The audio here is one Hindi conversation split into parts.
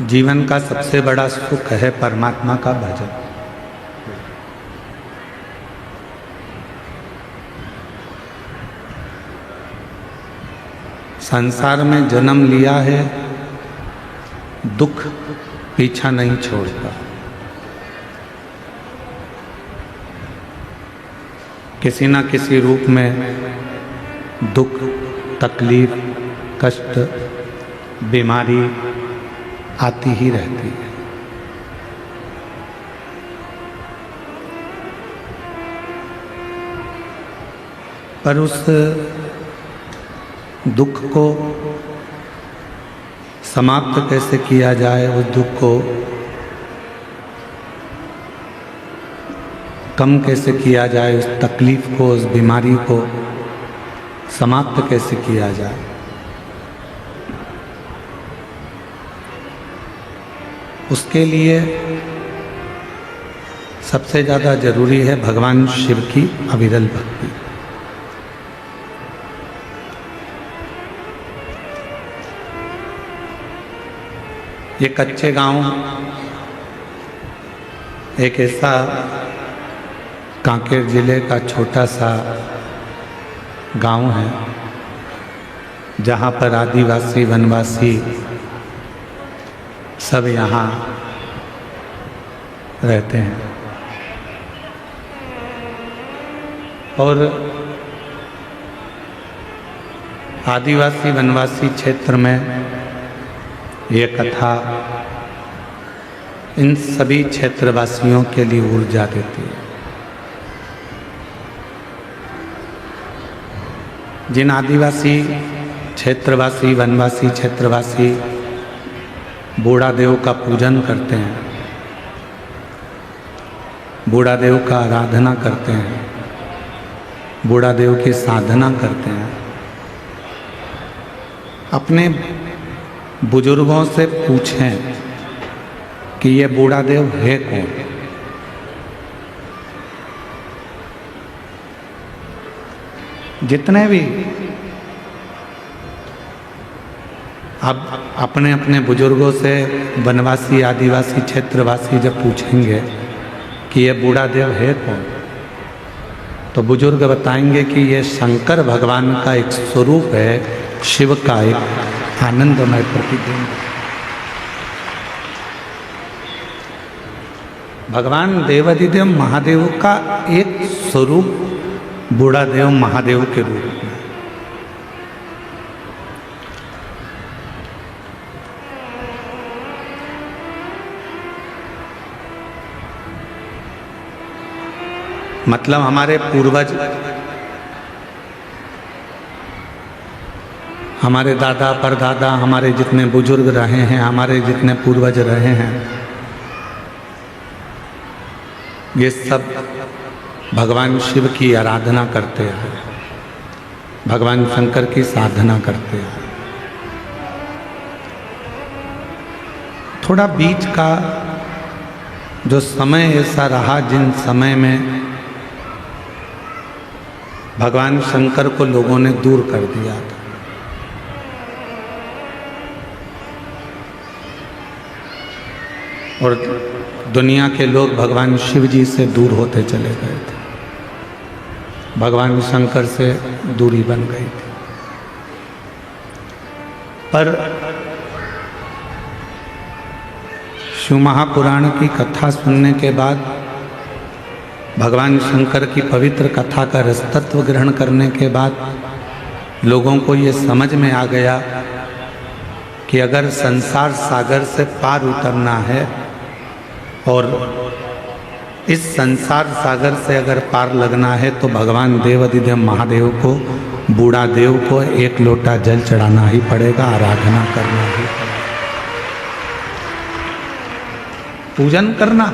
जीवन का सबसे बड़ा सुख है परमात्मा का भजन। संसार में जन्म लिया है, दुख पीछा नहीं छोड़ता। किसी न किसी रूप में दुख, तकलीफ, कष्ट, बीमारी आती ही रहती है। पर उस दुख को समाप्त कैसे किया जाए, उस दुख को कम कैसे किया जाए, उस तकलीफ को, उस बीमारी को समाप्त कैसे किया जाए, उसके लिए सबसे ज़्यादा जरूरी है भगवान शिव की अविरल भक्ति। ये कच्चे गांव एक ऐसा कांकेर जिले का छोटा सा गांव है जहाँ पर आदिवासी वनवासी सब यहाँ रहते हैं। और आदिवासी वनवासी क्षेत्र में ये कथा इन सभी क्षेत्रवासियों के लिए ऊर्जा देती है। जिन आदिवासी क्षेत्रवासी वनवासी क्षेत्रवासी बूढ़ा देव का पूजन करते हैं, बूढ़ा देव का आराधना करते हैं, बूढ़ा देव की साधना करते हैं, अपने बुजुर्गों से पूछें कि ये बूढ़ा देव है कौन। जितने भी अब अपने अपने बुजुर्गों से वनवासी आदिवासी क्षेत्रवासी जब पूछेंगे कि ये बूढ़ा देव है कौन, तो बुजुर्ग बताएंगे कि ये शंकर भगवान का एक स्वरूप है, शिव का एक आनंदमय प्रतिबिंब। भगवान देवाधिदेव महादेव का एक स्वरूप बूढ़ा देव महादेव के रूप में। मतलब हमारे पूर्वज, हमारे दादा परदादा, हमारे जितने बुजुर्ग रहे हैं, हमारे जितने पूर्वज रहे हैं, ये सब भगवान शिव की आराधना करते हैं, भगवान शंकर की साधना करते हैं। थोड़ा बीच का जो समय ऐसा रहा जिन समय में भगवान शंकर को लोगों ने दूर कर दिया था, और दुनिया के लोग भगवान शिव जी से दूर होते चले गए थे, भगवान शंकर से दूरी बन गई थी। पर शिव महापुराण की कथा सुनने के बाद, भगवान शंकर की पवित्र कथा का रसतत्व ग्रहण करने के बाद लोगों को ये समझ में आ गया कि अगर संसार सागर से पार उतरना है और इस संसार सागर से अगर पार लगना है तो भगवान देवाधिदेव महादेव को, बूढ़ा देव को एक लोटा जल चढ़ाना ही पड़ेगा, आराधना करना ही पड़ेगा, पूजन करना।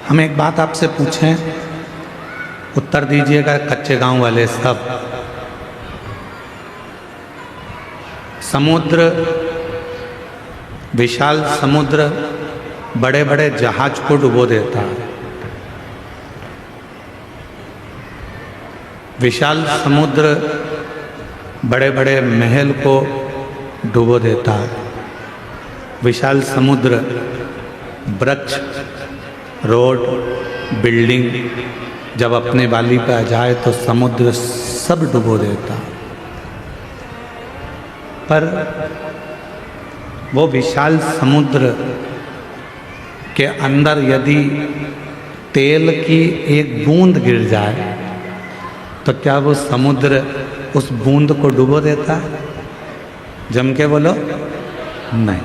हम एक बात आपसे पूछें, उत्तर दीजिएगा कच्चे गांव वाले सब। समुद्र, विशाल समुद्र बड़े बड़े जहाज को डुबो देता है, विशाल समुद्र बड़े बड़े महल को डुबो देता है। विशाल समुद्र वृक्ष, रोड, बिल्डिंग जब अपने वाली पे आ जाए तो समुद्र सब डुबो देता। पर वो विशाल समुद्र के अंदर यदि तेल की एक बूंद गिर जाए तो क्या वो समुद्र उस बूंद को डुबो देता है? जम के बोलो, नहीं।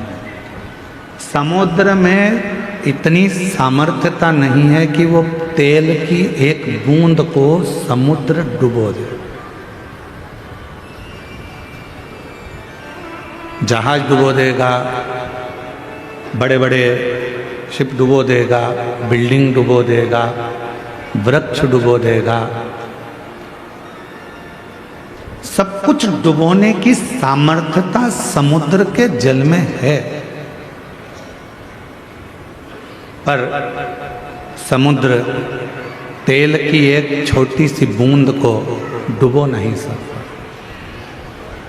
समुद्र में इतनी सामर्थ्यता नहीं है कि वो तेल की एक बूंद को समुद्र डुबो दे। जहाज डुबो देगा, बड़े बड़े शिप डुबो देगा, बिल्डिंग डुबो देगा, वृक्ष डुबो देगा, सब कुछ डुबोने की सामर्थ्यता समुद्र के जल में है। पर समुद्र तेल की एक छोटी सी बूंद को डुबो नहीं सकता।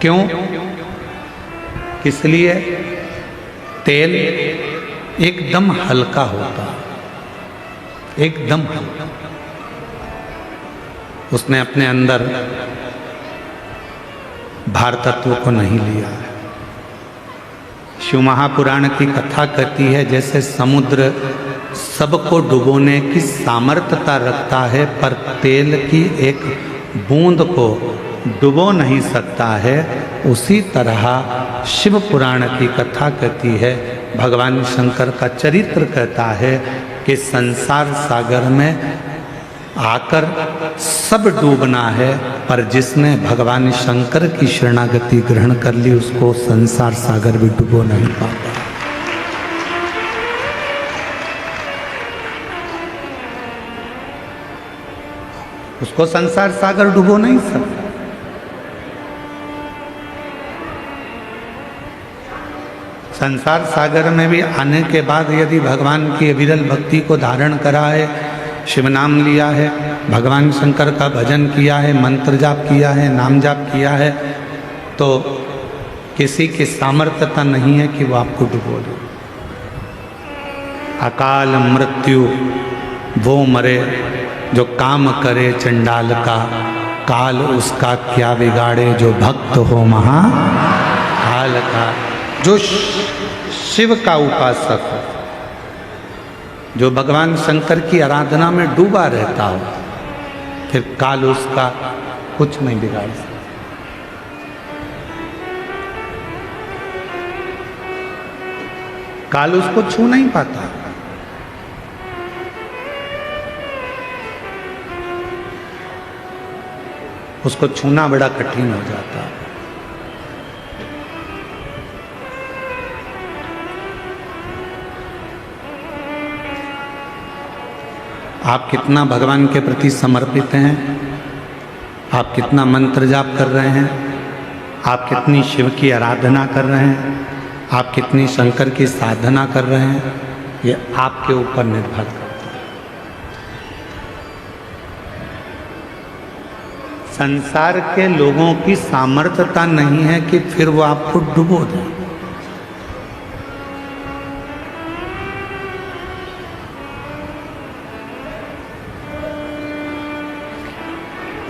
क्यों? इसलिए तेल एकदम हल्का होता, एकदम हल्का। उसने अपने अंदर भार तत्व को नहीं लिया है। शिव महापुराण की कथा कहती है जैसे समुद्र सबको डुबोने की सामर्थ्यता रखता है पर तेल की एक बूंद को डुबो नहीं सकता है, उसी तरह शिव पुराण की कथा कहती है, भगवान शंकर का चरित्र कहता है कि संसार सागर में आकर सब डूबना है, पर जिसने भगवान शंकर की शरणागति ग्रहण कर ली उसको संसार सागर भी डुबो नहीं पाता। उसको संसार सागर डुबो नहीं सकता। संसार सागर में भी आने के बाद यदि भगवान की अविरल भक्ति को धारण करा है, शिव नाम लिया है, भगवान शंकर का भजन किया है, मंत्र जाप किया है, नाम जाप किया है, तो किसी की सामर्थ्यता नहीं है कि वो आपको डुबो दे। अकाल मृत्यु वो मरे जो काम करे चंडाल का, काल उसका क्या बिगाड़े जो भक्त हो महाकाल का। जो शिव का उपासक हो, जो भगवान शंकर की आराधना में डूबा रहता हो, फिर काल उसका कुछ नहीं बिगाड़ सकता। काल उसको छू नहीं पाता। उसको छूना बड़ा कठिन हो जाता है। आप कितना भगवान के प्रति समर्पित हैं, आप कितना मंत्र जाप कर रहे हैं, आप कितनी शिव की आराधना कर रहे हैं, आप कितनी शंकर की साधना कर रहे हैं, ये आपके ऊपर निर्भर करता है। संसार के लोगों की सामर्थ्यता नहीं है कि फिर वो आपको डुबो दे।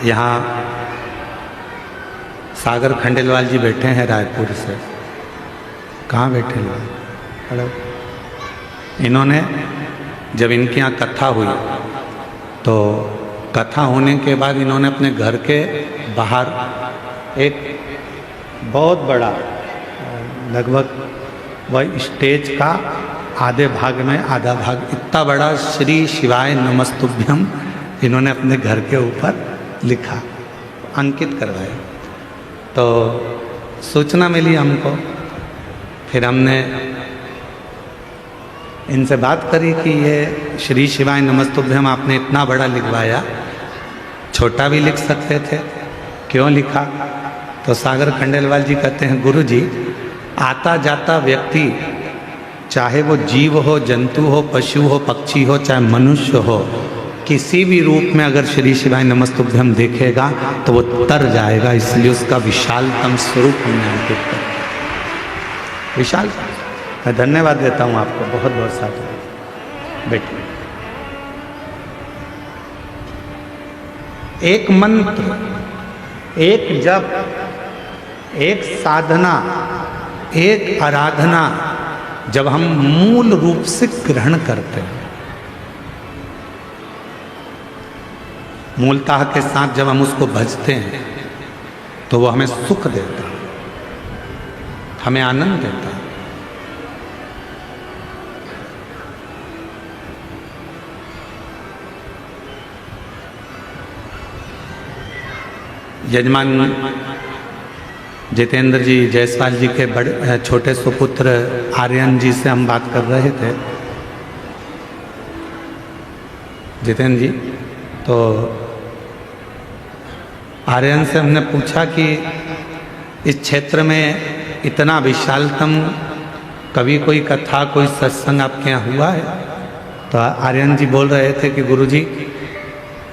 यहाँ सागर खंडेलवाल जी बैठे हैं रायपुर से। कहाँ बैठे हैं? हेलो। इन्होंने जब इनके यहाँ कथा हुई तो कथा होने के बाद इन्होंने अपने घर के बाहर एक बहुत बड़ा, लगभग वह स्टेज का आधे भाग में आधा भाग इतना बड़ा श्री शिवाय नमस्तुभ्यम इन्होंने अपने घर के ऊपर लिखा, अंकित करवाया। तो सूचना मिली हमको, फिर हमने इनसे बात करी कि ये श्री शिवाय नमस्तुभ्यम आपने इतना बड़ा लिखवाया, छोटा भी लिख सकते थे, क्यों लिखा? तो सागर खंडेलवाल जी कहते हैं, गुरु जी, आता जाता व्यक्ति चाहे वो जीव हो, जंतु हो, पशु हो, पक्षी हो, चाहे मनुष्य हो, किसी भी रूप में अगर श्री शिवाय नमस्तुभ्यम देखेगा तो वो तर जाएगा, इसलिए उसका विशालतम स्वरूप हमने अंकित कर। विशाल, मैं धन्यवाद देता हूँ आपको बहुत बहुत साथ। बेटे, एक मंत्र, एक जप, एक साधना, एक आराधना जब हम मूल रूप से ग्रहण करते हैं, मूलतः के साथ जब हम उसको भजते हैं तो वो हमें सुख देता है, हमें आनंद देता है। यजमान जितेंद्र जी जायसवाल जी के बड़े छोटे सुपुत्र आर्यन जी से हम बात कर रहे थे। जितेंद्र जी, तो आर्यन से हमने पूछा कि इस क्षेत्र में इतना विशालतम कभी कोई कथा, कोई सत्संग आपके यहाँ हुआ है? तो आर्यन जी बोल रहे थे कि गुरुजी,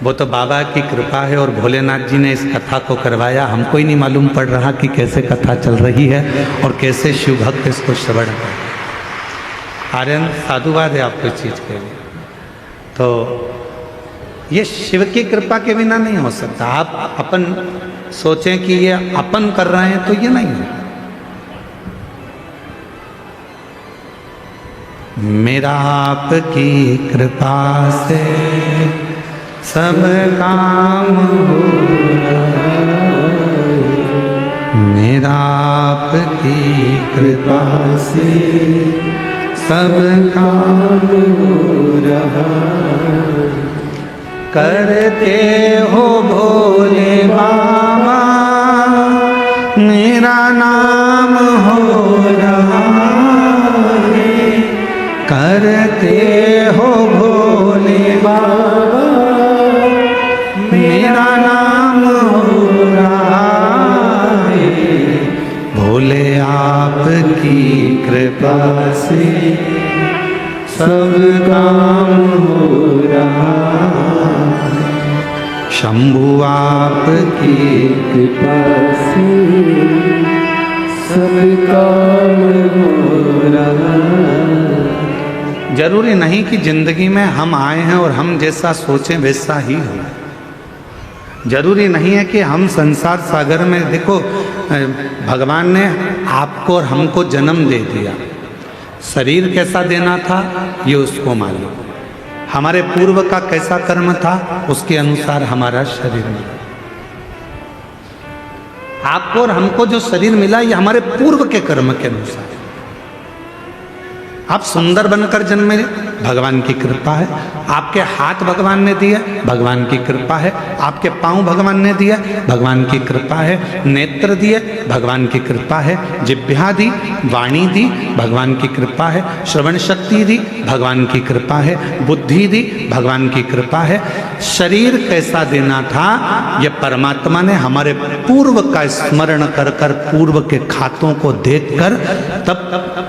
वो तो बाबा की कृपा है और भोलेनाथ जी ने इस कथा को करवाया, हमको ही नहीं मालूम पड़ रहा कि कैसे कथा चल रही है और कैसे शिव भक्त इसको श्रवण कर। आर्यन, साधुवाद है आपको इस चीज़ के लिए। तो ये शिव की कृपा के बिना नहीं हो सकता। आप अपन सोचें कि ये अपन कर रहे हैं तो ये नहीं है। मेरा आपकी कृपा से सब काम हो रहा है, मेरा आपकी कृपा से सब काम हो रहा है। करते हो भोले बाबा, मेरा नाम हो रहा है। करते हो भोले बाबा, मेरा नाम हो रहा है। भोले आपकी कृपा से सब काम हो रहा है। शंभु आपकी कृपा से सब काम हो रहा है। जरूरी नहीं कि जिंदगी में हम आए हैं और हम जैसा सोचें वैसा ही हो। जरूरी नहीं है कि हम संसार सागर में, देखो भगवान ने आपको और हमको जन्म दे दिया, शरीर कैसा देना था ये उसको मालूम, हमारे पूर्व का कैसा कर्म था उसके अनुसार हमारा शरीर मिला। आपको और हमको जो शरीर मिला ये हमारे पूर्व के कर्म के अनुसार। आप सुंदर बनकर जन्मे, भगवान की कृपा है। आपके हाथ भगवान ने दिए, भगवान की कृपा है। आपके पांव भगवान ने दिए, भगवान की कृपा है। नेत्र दिए, भगवान की कृपा है। जिह्वा दी, वाणी दी, भगवान की कृपा है। श्रवण शक्ति दी, भगवान की कृपा है। बुद्धि दी, भगवान की कृपा है। शरीर कैसा देना था ये परमात्मा ने हमारे पूर्व का स्मरण कर कर, पूर्व के खातों को देखकर तब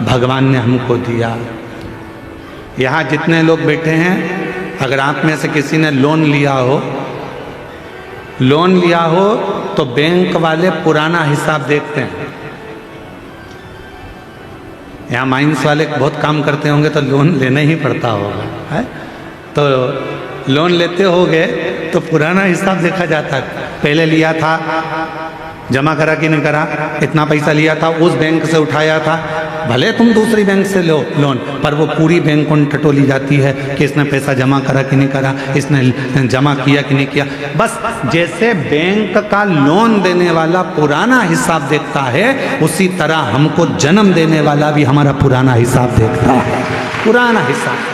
भगवान ने हमको दिया। यहाँ जितने लोग बैठे हैं, अगर आप में से किसी ने लोन लिया हो तो बैंक वाले पुराना हिसाब देखते हैं। यहाँ माइंस वाले बहुत काम करते होंगे तो लोन लेना ही पड़ता होगा, है? तो लोन लेते होगे तो पुराना हिसाब देखा जाता है। पहले लिया था, जमा करा कि नहीं करा, इतना पैसा लिया था, उस बैंक से उठाया था, भले तुम दूसरी बैंक से लो लोन, पर वो पूरी बैंक उन टटोली जाती है कि इसने पैसा जमा करा कि नहीं करा, इसने जमा किया कि नहीं किया। बस जैसे बैंक का लोन देने वाला पुराना हिसाब देखता है, उसी तरह हमको जन्म देने वाला भी हमारा पुराना हिसाब देखता है। पुराना हिसाब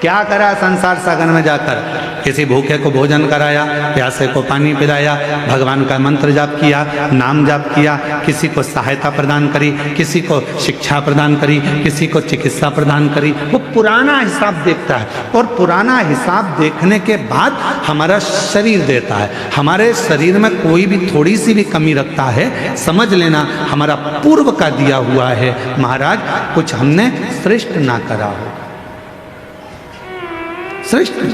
क्या करा संसार सागर में जाकर, किसी भूखे को भोजन कराया, प्यासे को पानी पिलाया, भगवान का मंत्र जाप किया, नाम जाप किया, किसी को सहायता प्रदान करी, किसी को शिक्षा प्रदान करी, किसी को चिकित्सा प्रदान करी। वो पुराना हिसाब देखता है और पुराना हिसाब देखने के बाद हमारा शरीर देता है। हमारे शरीर में कोई भी थोड़ी सी भी कमी रखता है, समझ लेना हमारा पूर्व का दिया हुआ है। महाराज कुछ हमने श्रेष्ठ ना करा हो। श्रेष्ठ मार्ग।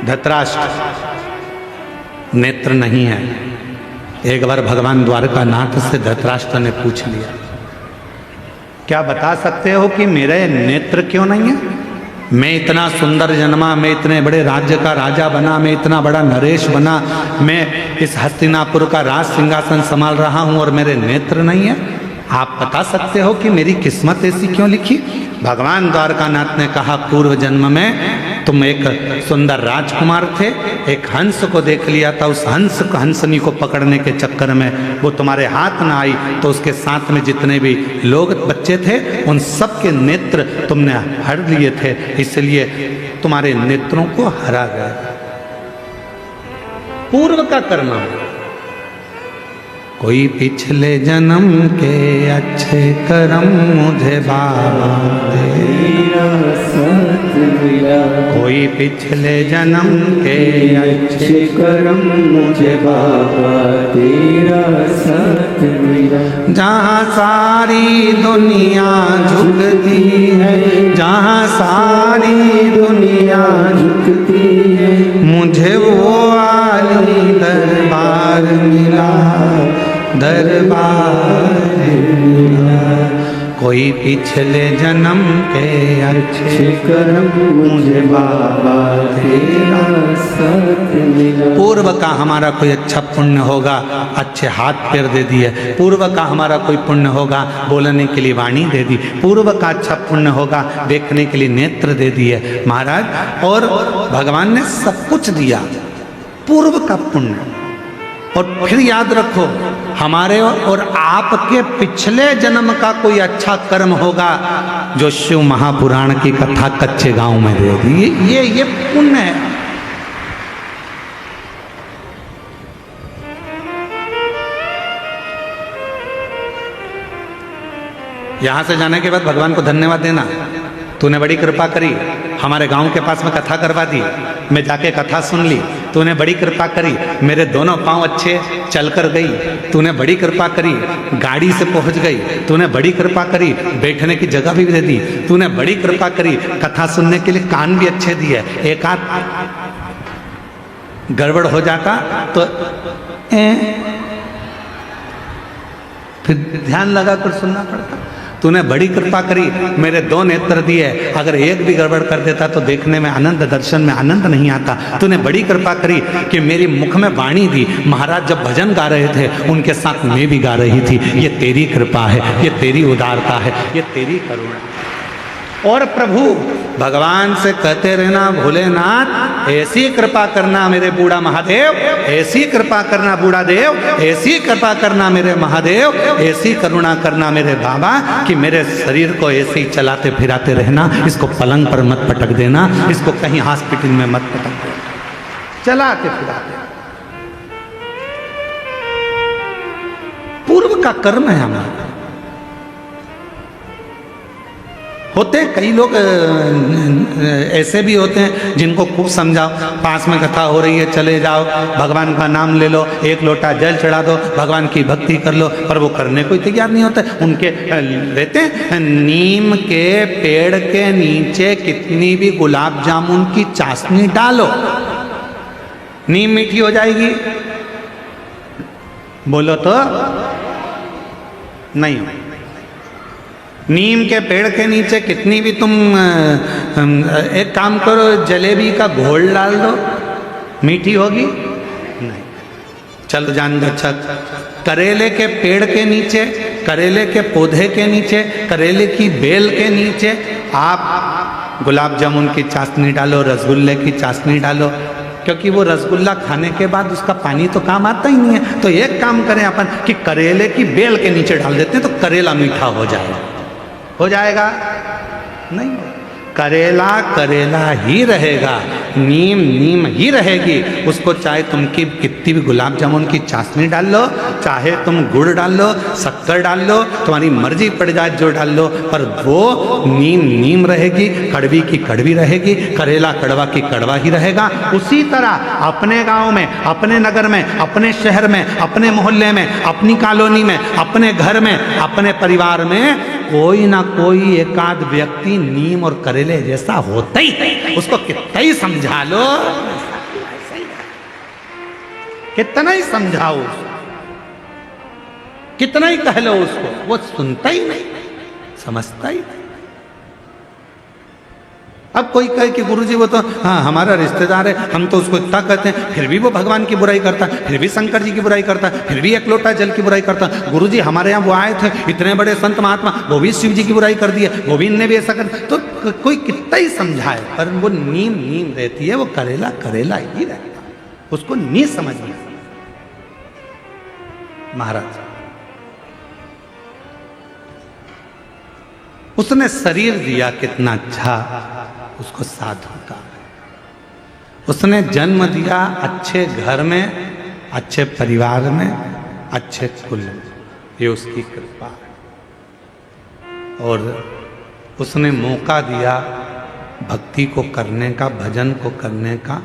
धृतराष्ट्र नेत्र नहीं है। एक बार भगवान द्वारकानाथ से धृतराष्ट्र ने पूछ लिया, क्या बता सकते हो कि मेरे नेत्र क्यों नहीं है? मैं इतना सुंदर जन्मा, मैं इतने बड़े राज्य का राजा बना, मैं इतना बड़ा नरेश बना, मैं इस हस्तिनापुर का राज सिंहासन संभाल रहा हूं और मेरे नेत्र नहीं है। आप बता सकते हो कि मेरी किस्मत ऐसी क्यों लिखी? भगवान द्वारकानाथ ने कहा, पूर्व जन्म में तुम एक सुंदर राजकुमार थे, एक हंस को देख लिया था, उस हंसनी को पकड़ने के चक्कर में वो तुम्हारे हाथ ना आई, तो उसके साथ में जितने भी लोग बच्चे थे उन सब के नेत्र तुमने हर लिए थे, इसलिए तुम्हारे नेत्रों को हरा गया। पूर्व का कर्म। कोई पिछले जन्म के अच्छे कर्म मुझे बाबा तेरा साथ मिला, कोई पिछले जन्म के अच्छे कर्म मुझे बाबा तेरा साथ मिला। जहाँ सारी दुनिया झुकती है, जहाँ सारी दुनिया झुकती है, मुझे वो आली दरबार मिला, दरबार मिला। कोई पिछले जन्म के अच्छे कर्म मुझे बाबा तेरा साथ मिला। पूर्व का हमारा कोई अच्छा पुण्य होगा, अच्छे हाथ पैर दे दिए। पूर्व का हमारा कोई पुण्य होगा, बोलने के लिए वाणी दे दी। पूर्व का अच्छा पुण्य होगा, देखने के लिए नेत्र दे दिए महाराज। और भगवान ने सब कुछ दिया, पूर्व का पुण्य। और फिर याद रखो, हमारे और आपके पिछले जन्म का कोई अच्छा कर्म होगा जो शिव महापुराण की कथा कच्चे गांव में दे दी, ये पुण्य है। यहां से जाने के बाद भगवान को धन्यवाद देना, तूने बड़ी कृपा करी, हमारे गांव के पास में कथा करवा दी, मैं जाके कथा सुन ली, तूने बड़ी कृपा करी, मेरे दोनों पांव अच्छे चलकर गई, तूने बड़ी कृपा करी, गाड़ी से पहुंच गई, तूने बड़ी कृपा करी, बैठने की जगह भी दे दी, तूने बड़ी कृपा करी, कथा सुनने के लिए कान भी अच्छे दिए। एक आध गड़बड़ हो जाता तो फिर ध्यान लगा कर सुनना पड़ता। तूने बड़ी कृपा करी, मेरे दो नेत्र दिए, अगर एक भी गड़बड़ कर देता तो देखने में आनंद, दर्शन में आनंद नहीं आता। तूने बड़ी कृपा करी कि मेरी मुख में वाणी दी, महाराज जब भजन गा रहे थे उनके साथ मैं भी गा रही थी। ये तेरी कृपा है, ये तेरी उदारता है, ये तेरी करुणा। और प्रभु भगवान से कहते रहना, भोलेनाथ ऐसी कृपा करना मेरे बूढ़ा महादेव, ऐसी कृपा करना बूढ़ा देव, ऐसी कृपा करना मेरे महादेव, ऐसी करुणा करना मेरे बाबा कि मेरे शरीर को ऐसे ही चलाते फिराते रहना, इसको पलंग पर मत पटक देना, इसको कहीं हॉस्पिटल में मत पटक देना, चलाते फिराते। पूर्व का कर्म है हमारा। होते कई लोग ऐसे भी होते हैं जिनको खूब समझाओ, पास में कथा हो रही है चले जाओ, भगवान का नाम ले लो, एक लोटा जल चढ़ा दो, भगवान की भक्ति कर लो, पर वो करने को तैयार नहीं होता। उनके रहते हैं, नीम के पेड़ के नीचे कितनी भी गुलाब जामुन की चाशनी डालो, नीम मीठी हो जाएगी? बोलो तो नहीं। नीम के पेड़ के नीचे कितनी भी तुम एक काम करो, जलेबी का घोल डाल दो, मीठी होगी? नहीं। चलो जान दो। अच्छा, करेले के पेड़ के नीचे, करेले के पौधे के नीचे, करेले की बेल के नीचे आप गुलाब जामुन की चाशनी डालो, रसगुल्ले की चाशनी डालो, क्योंकि वो रसगुल्ला खाने के बाद उसका पानी तो काम आता ही नहीं है। तो एक काम करें अपन कि करेले की बेल के नीचे डाल देते हैं तो करेला मीठा हो जाएगा। हो जाएगा? नहीं। करेला करेला ही रहेगा, नीम नीम ही रहेगी। उसको चाहे तुम की कितनी भी गुलाब जामुन की चाशनी डाल लो, चाहे तुम गुड़ डाल लो, शक्कर डाल लो, तुम्हारी मर्जी पड़ जाए जो डाल लो, पर वो नीम नीम रहेगी, कड़वी की कड़वी रहेगी, करेला कड़वा की कड़वा ही रहेगा। उसी तरह अपने गांव में, अपने नगर में, अपने शहर में, अपने मोहल्ले में, अपनी कॉलोनी में, अपने घर में, अपने परिवार में कोई ना कोई एकाध व्यक्ति नीम और करेले जैसा होता ही है। उसको कितना ही समझा लो, कितना ही समझाओ, कितना ही कह लो उसको, वो सुनता ही नहीं, समझता ही नहीं। अब कोई कहे कि गुरुजी वो तो हाँ हमारा रिश्तेदार है, हम तो उसको इतना कहते हैं, फिर भी वो भगवान की बुराई करता है, फिर भी शंकर जी की बुराई करता है, फिर भी एक लोटा जल की बुराई करता है। गुरुजी हमारे यहाँ वो आए थे, इतने बड़े संत महात्मा, वो भी शिव जी की बुराई कर दी है, वो भी इनने भी ऐसा कर। तो कोई कितना ही समझाए, पर वो नीम नीम रहती है, वो करेला करेला ही रहता है, उसको नहीं समझ में। महाराज उसने शरीर दिया कितना अच्छा, उसको साधु का। उसने जन्म दिया अच्छे घर में, अच्छे परिवार में, अच्छे कुल में, ये उसकी कृपा है। और उसने मौका दिया भक्ति को करने का, भजन को करने का,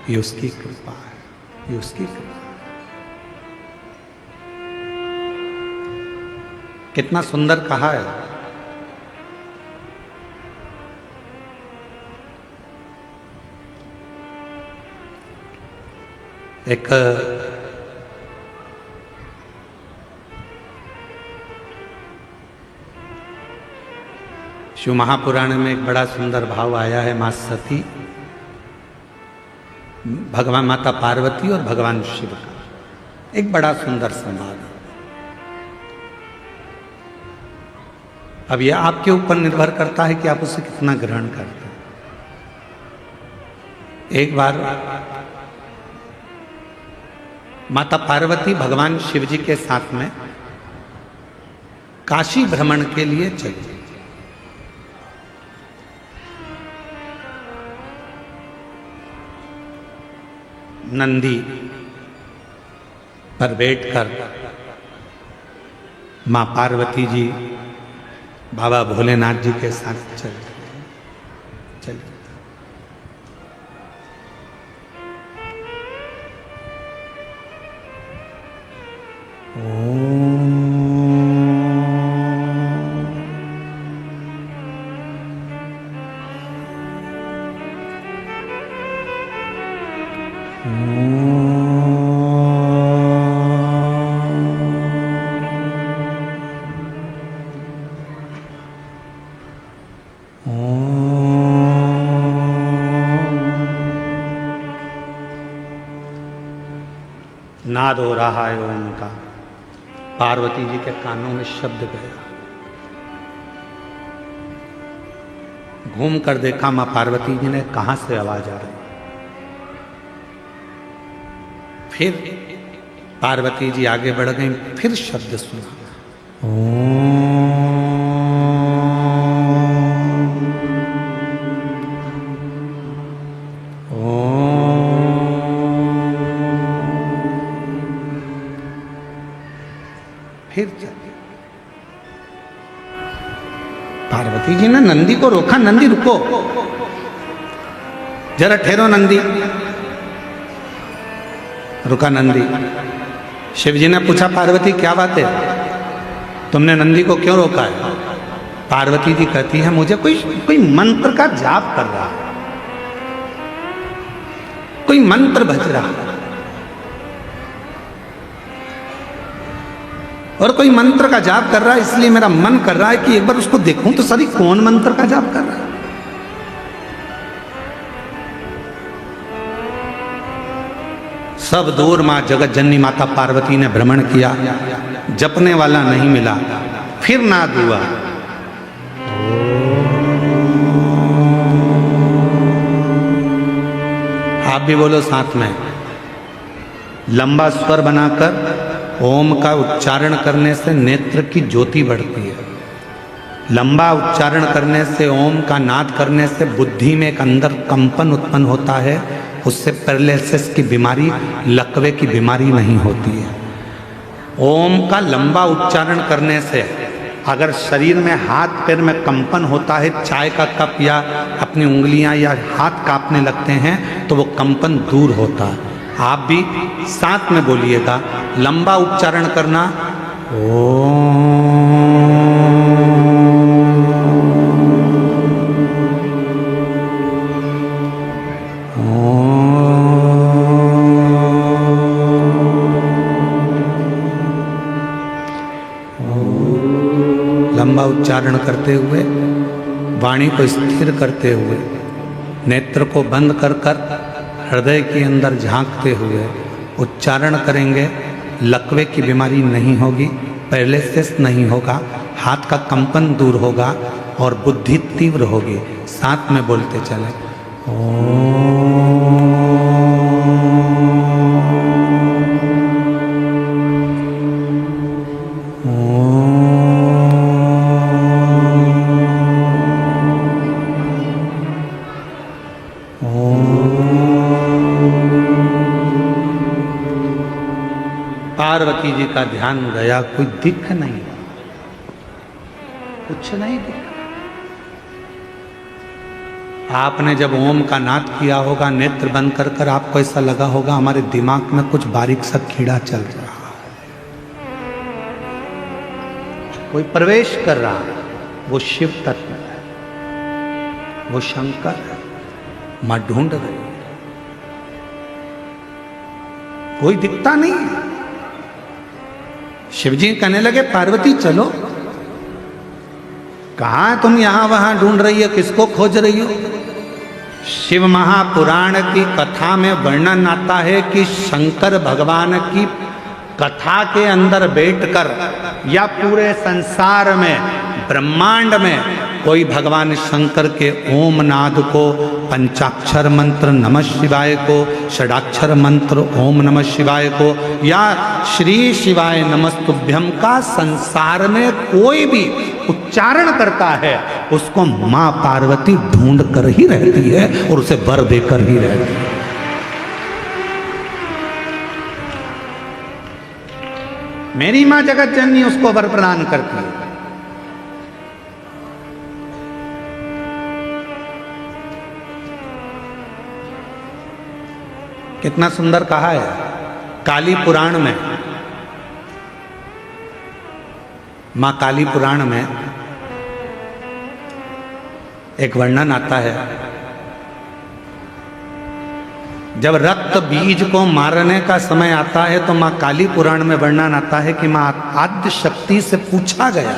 ये उसकी कृपा है, ये उसकी कृपा है। कितना सुंदर कहा है। एक शिव महापुराण में एक बड़ा सुंदर भाव आया है। मां सती, भगवान माता पार्वती और भगवान शिव का एक बड़ा सुंदर संवाद है। अब यह आपके ऊपर निर्भर करता है कि आप उसे कितना ग्रहण करते हैं। एक बार माता पार्वती भगवान शिव जी के साथ में काशी भ्रमण के लिए चली। नंदी पर बैठकर मां पार्वती जी बाबा भोलेनाथ जी के साथ चली। नाद हो रहा है ओम का। पार्वती जी के कानों में शब्द गया। घूम कर देखा मां पार्वती जी ने, कहां से आवाज आ रही। फिर पार्वती जी आगे बढ़ गई, फिर शब्द सुना, फिर पार्वती जी ने नंदी को रोका, नंदी रुको, जरा ठहरो नंदी। रुका नंदी। शिव जी ने पूछा, पार्वती क्या बात है, तुमने नंदी को क्यों रोका है? पार्वती जी कहती है, मुझे कोई मंत्र का जाप कर रहा, कोई मंत्र भज रहा, और कोई मंत्र का जाप कर रहा है, इसलिए मेरा मन कर रहा है कि एक बार उसको देखूं तो सही, कौन मंत्र का जाप कर रहा है। सब दूर मां जगत जननी माता पार्वती ने भ्रमण किया, जपने वाला नहीं मिला। फिर नाद हुआ, आप भी बोलो साथ में, लंबा स्वर बनाकर ओम का उच्चारण करने से नेत्र की ज्योति बढ़ती है। लंबा उच्चारण करने से, ओम का नाद करने से बुद्धि में एक अंदर कंपन उत्पन्न होता है। उससे पैरालिसिस की बीमारी, लकवे की बीमारी नहीं होती है। ओम का लंबा उच्चारण करने से अगर शरीर में, हाथ पैर में कंपन होता है, चाय का कप या अपनी उंगलियां या हाथ कांपने लगते हैं, तो वो कंपन दूर होता है। आप भी साथ में बोलिएगा, लंबा उच्चारण करना, लंबा उच्चारण करते हुए, वाणी को स्थिर करते हुए, नेत्र को बंद कर कर हृदय के अंदर झांकते हुए उच्चारण करेंगे। लकवे की बीमारी नहीं होगी, पैरालिसिस नहीं होगा, हाथ का कंपन दूर होगा और बुद्धि तीव्र होगी। साथ में बोलते चले, पार्वती जी का ध्यान गया, कोई दिख नहीं, कुछ नहीं दिखा। आपने जब ओम का नाद किया होगा, नेत्र बंद कर कर आपको ऐसा लगा होगा हमारे दिमाग में कुछ बारीक सा कीड़ा चल रहा है, कोई प्रवेश कर रहा है। वो शिव तत्व है, वो शंकर है, मां ढूंढ रही है, कोई दिखता नहीं है। शिवजी कहने लगे, पार्वती चलो, कहां तुम यहां वहां ढूंढ रही हो, किसको खोज रही हो? शिव महापुराण की कथा में वर्णन आता है कि शंकर भगवान की कथा के अंदर बैठकर या पूरे संसार में, ब्रह्मांड में कोई भगवान शंकर के ओम नाद को, पंचाक्षर मंत्र नमः शिवाय को, षडाक्षर मंत्र ओम नमः शिवाय को या श्री शिवाय नमस्तुभ्यम का संसार में कोई भी उच्चारण करता है, उसको मां पार्वती ढूंढ कर ही रहती है और उसे वर देकर ही रहती है। मेरी मां जगत जननी उसको वर प्रदान करती है। कितना सुंदर कहा है काली पुराण में। मां काली पुराण में एक वर्णन आता है, जब रक्त बीज को मारने का समय आता है तो मां काली पुराण में वर्णन आता है कि मां आद्य शक्ति से पूछा गया,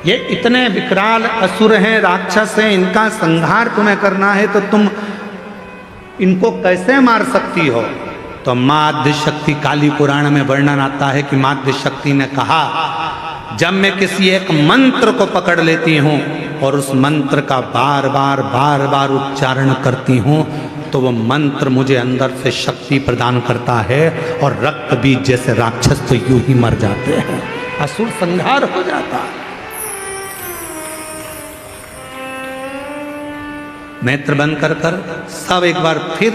ये इतने विकराल असुर हैं, राक्षस हैं, इनका संहार तुम्हें करना है तो तुम इनको कैसे मार सकती हो? तो मां आद्य शक्ति, काली पुराण में वर्णन आता है कि मां आद्य शक्ति ने कहा, जब मैं किसी एक मंत्र को पकड़ लेती हूं और उस मंत्र का बार बार उच्चारण करती हूं तो वो मंत्र मुझे अंदर से शक्ति प्रदान करता है और रक्त बीज जैसे राक्षस तो यूं ही मर जाते हैं, असुर संहार हो जाता है। नेत्र बंद कर कर सब एक बार फिर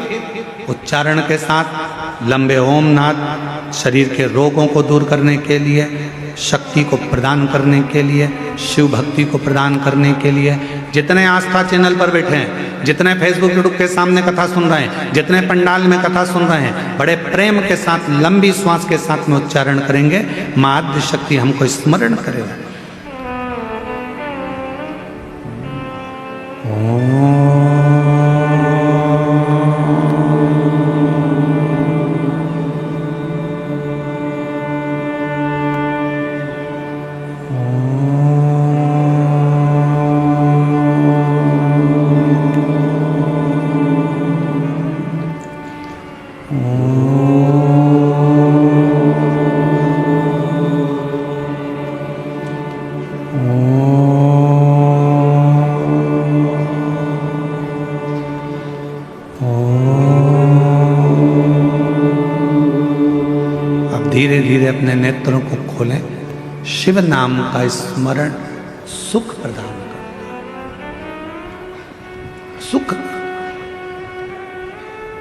उच्चारण के साथ लंबे ओम नाद, शरीर के रोगों को दूर करने के लिए, शक्ति को प्रदान करने के लिए, शिव भक्ति को प्रदान करने के लिए, जितने आस्था चैनल पर बैठे हैं, जितने फेसबुक यूट्यूब के सामने कथा सुन रहे हैं, जितने पंडाल में कथा सुन रहे हैं, बड़े प्रेम के साथ लंबी श्वास के साथ में उच्चारण करेंगे, मां आद्य शक्ति हमको स्मरण करेगा। धीरे धीरे अपने नेत्रों को खोलें, शिव नाम का स्मरण सुख प्रदान करता है। सुख,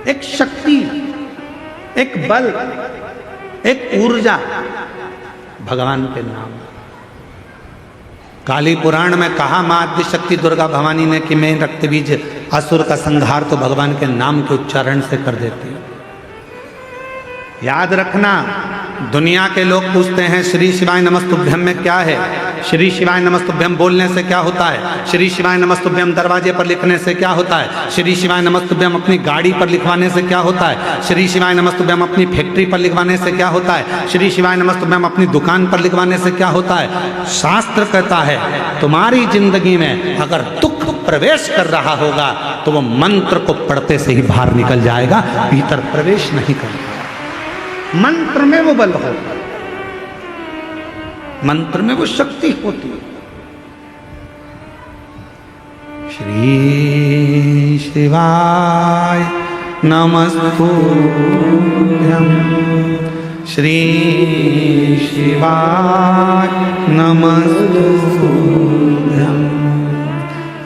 एक शक्ति, एक बल, एक ऊर्जा भगवान के नाम। काली पुराण में कहा मां आद्य शक्ति दुर्गा भवानी ने कि मैं रक्त बीज असुर का संहार तो भगवान के नाम के उच्चारण से कर देती हूं। याद रखना, दुनिया के लोग पूछते हैं श्री शिवाय नमस्तुभ्यम में क्या है, श्री शिवाय नमस्तुभ्यम बोलने से क्या होता है, श्री शिवाय नमस्तुभ्यम दरवाजे पर लिखने से क्या होता है, श्री शिवाय नमस्तुभ्यम अपनी गाड़ी पर लिखवाने से क्या होता है, श्री शिवाय नमस्तुभ्यम अपनी फैक्ट्री पर लिखवाने से क्या होता है, श्री शिवाय नमस्तुभ्यम अपनी दुकान पर लिखवाने से क्या होता है। शास्त्र कहता है तुम्हारी जिंदगी में अगर दुख प्रवेश कर रहा होगा तो वो मंत्र को पढ़ते से ही बाहर निकल जाएगा, भीतर प्रवेश नहीं करेगा। मंत्र में वो बल होता है, मंत्र में वो शक्ति होती है। श्री शिवाय नमस्तुभ्यम, श्री शिवाय नमस्तुभ्यम,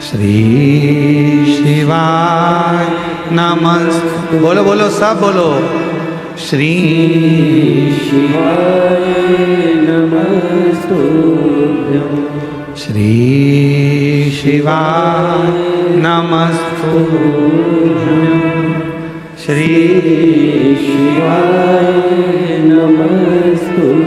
श्री शिवाय नमस्तुभ्यम। बोलो बोलो सब बोलो, श्री शिवाय नमस्तुभ्यम, श्री शिवाय नमस्तुभ्यम, श्री शिवाय नमस्तुभ्यम।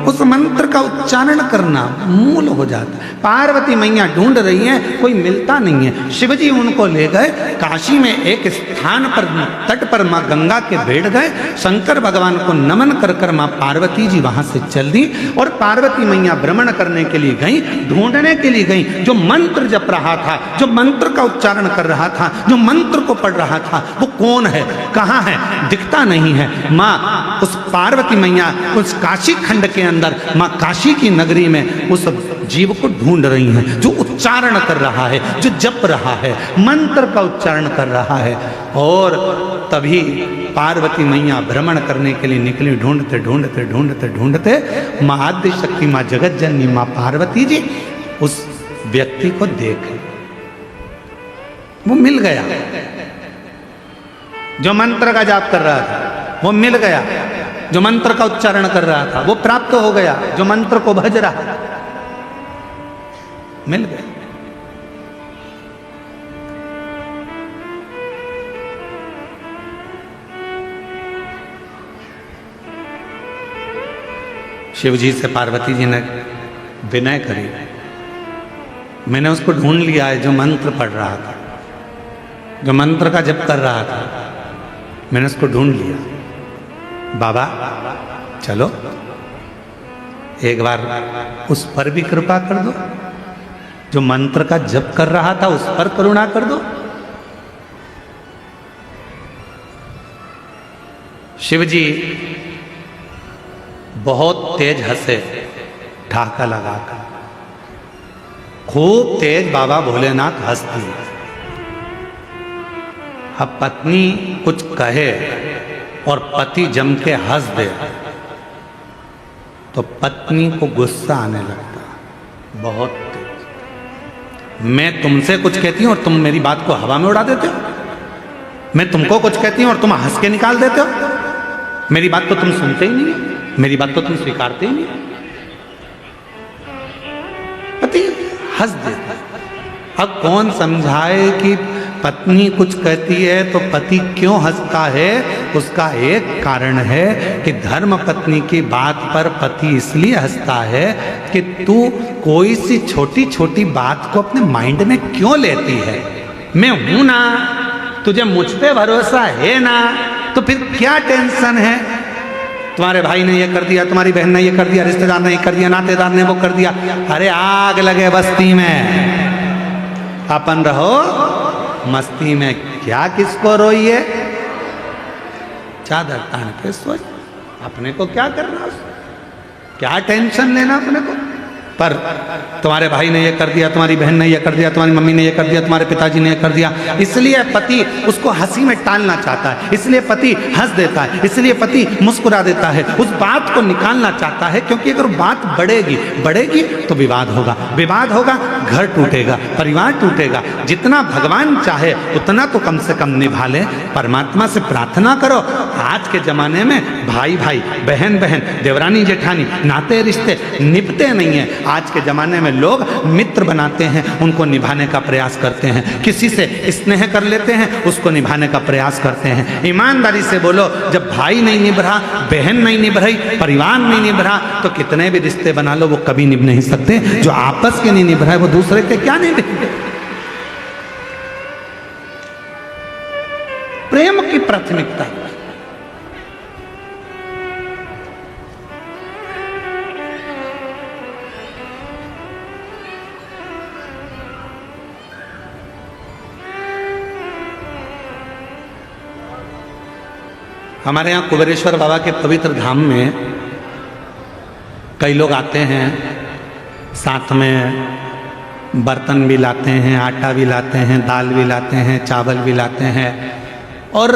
उस मंत्र का उच्चारण करना मूल हो जाता है। पार्वती मैया ढूंढ रही हैं, कोई मिलता नहीं है। शिवजी उनको ले गए काशी में एक स्थान पर, तट पर माँ गंगा के बैठ गए। शंकर भगवान को नमन कर कर माँ पार्वती जी वहां से चल दी और पार्वती मैया भ्रमण करने के लिए गई, ढूंढने के लिए गई। जो मंत्र जप रहा था, जो मंत्र का उच्चारण कर रहा था, जो मंत्र को पढ़ रहा था, वो कौन है, कहाँ है, दिखता नहीं है। माँ उस पार्वती मैया उस काशी खंड के अंदर, माँ काशी की नगरी में उस जीव को ढूंढ रही हैं, जो उच्चारण कर रहा है, जो जप रहा है, मंत्र का उच्चारण कर रहा है। और तभी पार्वती मैया भ्रमण करने के लिए निकली। ढूंढते ढूंढते ढूंढते ढूंढते माँ आद्य शक्ति, माँ जगत जननी, माँ पार्वती जी उस व्यक्ति को देखे। वो मिल गया, जो मंत्र का जाप कर रहा था वो मिल गया, जो मंत्र का उच्चारण कर रहा था वो प्राप्त हो गया, जो मंत्र को भज रहा मिल गया। शिव जी से पार्वती जी ने विनय करी, मैंने उसको ढूंढ लिया है जो मंत्र पढ़ रहा था, जो मंत्र का जप कर रहा था, मैंने उसको ढूंढ लिया। बाबा चलो एक बार उस पर भी कृपा कर दो, जो मंत्र का जप कर रहा था उस पर करुणा कर दो। शिवजी बहुत तेज हंसे, ढाका लगाकर खूब तेज बाबा भोलेनाथ हंसती। अब पत्नी कुछ कहे और पति जम के हंस दे तो पत्नी को गुस्सा आने लगता बहुत तेज। मैं तुमसे कुछ कहती हूं और तुम मेरी बात को हवा में उड़ा देते हो, मैं तुमको कुछ कहती हूं और तुम हंस के निकाल देते हो। मेरी बात तो तुम सुनते ही नहीं, मेरी बात तो तुम स्वीकारते ही नहीं। पति हंस देता। अब कौन समझाए कि पत्नी कुछ कहती है तो पति क्यों हंसता है? उसका एक कारण है कि धर्म पत्नी की बात पर पति इसलिए हंसता है कि तू कोई सी छोटी छोटी बात को अपने माइंड में क्यों लेती है। मैं हूं ना, तुझे मुझ पे भरोसा है ना, तो फिर क्या टेंशन है? तुम्हारे भाई ने ये कर दिया, तुम्हारी बहन ने ये कर दिया, रिश्तेदार ने ये कर दिया, नातेदार ने वो कर दिया। अरे आग लगे बस्ती में, अपन रहो मस्ती में। क्या किसको रोइए, चादर तान के सोच। अपने को क्या करना, क्या टेंशन लेना अपने को। पर तुम्हारे भाई ने ये कर दिया, तुम्हारी बहन ने ये कर दिया, तुम्हारी मम्मी ने ये कर दिया, तुम्हारे पिताजी ने ये कर दिया। इसलिए पति उसको हंसी में टालना चाहता है, इसलिए पति हंस देता है, इसलिए पति मुस्कुरा देता है, उस बात को निकालना चाहता है। क्योंकि अगर बात बढ़ेगी तो विवाद होगा, विवाद होगा घर टूटेगा, परिवार टूटेगा। जितना भगवान चाहे उतना तो कम से कम निभा ले। परमात्मा से प्रार्थना करो। आज के जमाने में भाई भाई, बहन बहन, देवरानी जेठानी, नाते रिश्ते निभते नहीं है। आज के ज़माने में लोग मित्र बनाते हैं, उनको निभाने का प्रयास करते हैं। किसी से स्नेह कर लेते हैं, उसको निभाने का प्रयास करते हैं। ईमानदारी से बोलो, जब भाई नहीं निभ रहा, बहन नहीं निभ रही, परिवार नहीं निभ रहा, तो कितने भी रिश्ते बना लो वो कभी निभ नहीं सकते। जो आपस के नहीं निभ रहा है वो दूसरे के क्या निभेंगे। प्रेम की प्राथमिकता। हमारे यहाँ कुबेरेश्वर बाबा के पवित्र धाम में कई लोग आते हैं, साथ में बर्तन भी लाते हैं, आटा भी लाते हैं, दाल भी लाते हैं, चावल भी लाते हैं। और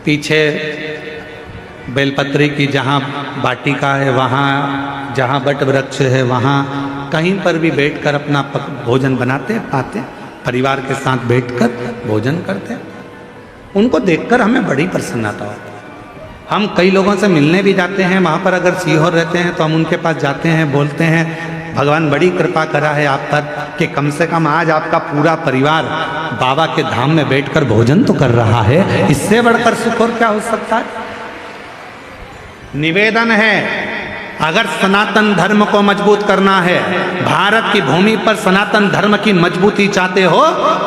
पीछे बेलपत्री की जहाँ वाटिका है, वहाँ जहाँ बट वृक्ष है, वहाँ कहीं पर भी बैठकर अपना भोजन बनाते पाते, परिवार के साथ बैठकर भोजन करते। उनको देखकर हमें बड़ी प्रसन्नता होती है। हम कई लोगों से मिलने भी जाते हैं, वहाँ पर अगर सीहोर रहते हैं तो हम उनके पास जाते हैं, बोलते हैं भगवान बड़ी कृपा करा है आप पर कि कम से कम आज आपका पूरा परिवार बाबा के धाम में बैठकर भोजन तो कर रहा है। इससे बढ़कर सुख और क्या हो सकता है। निवेदन है, अगर सनातन धर्म को मजबूत करना है, भारत की भूमि पर सनातन धर्म की मजबूती चाहते हो,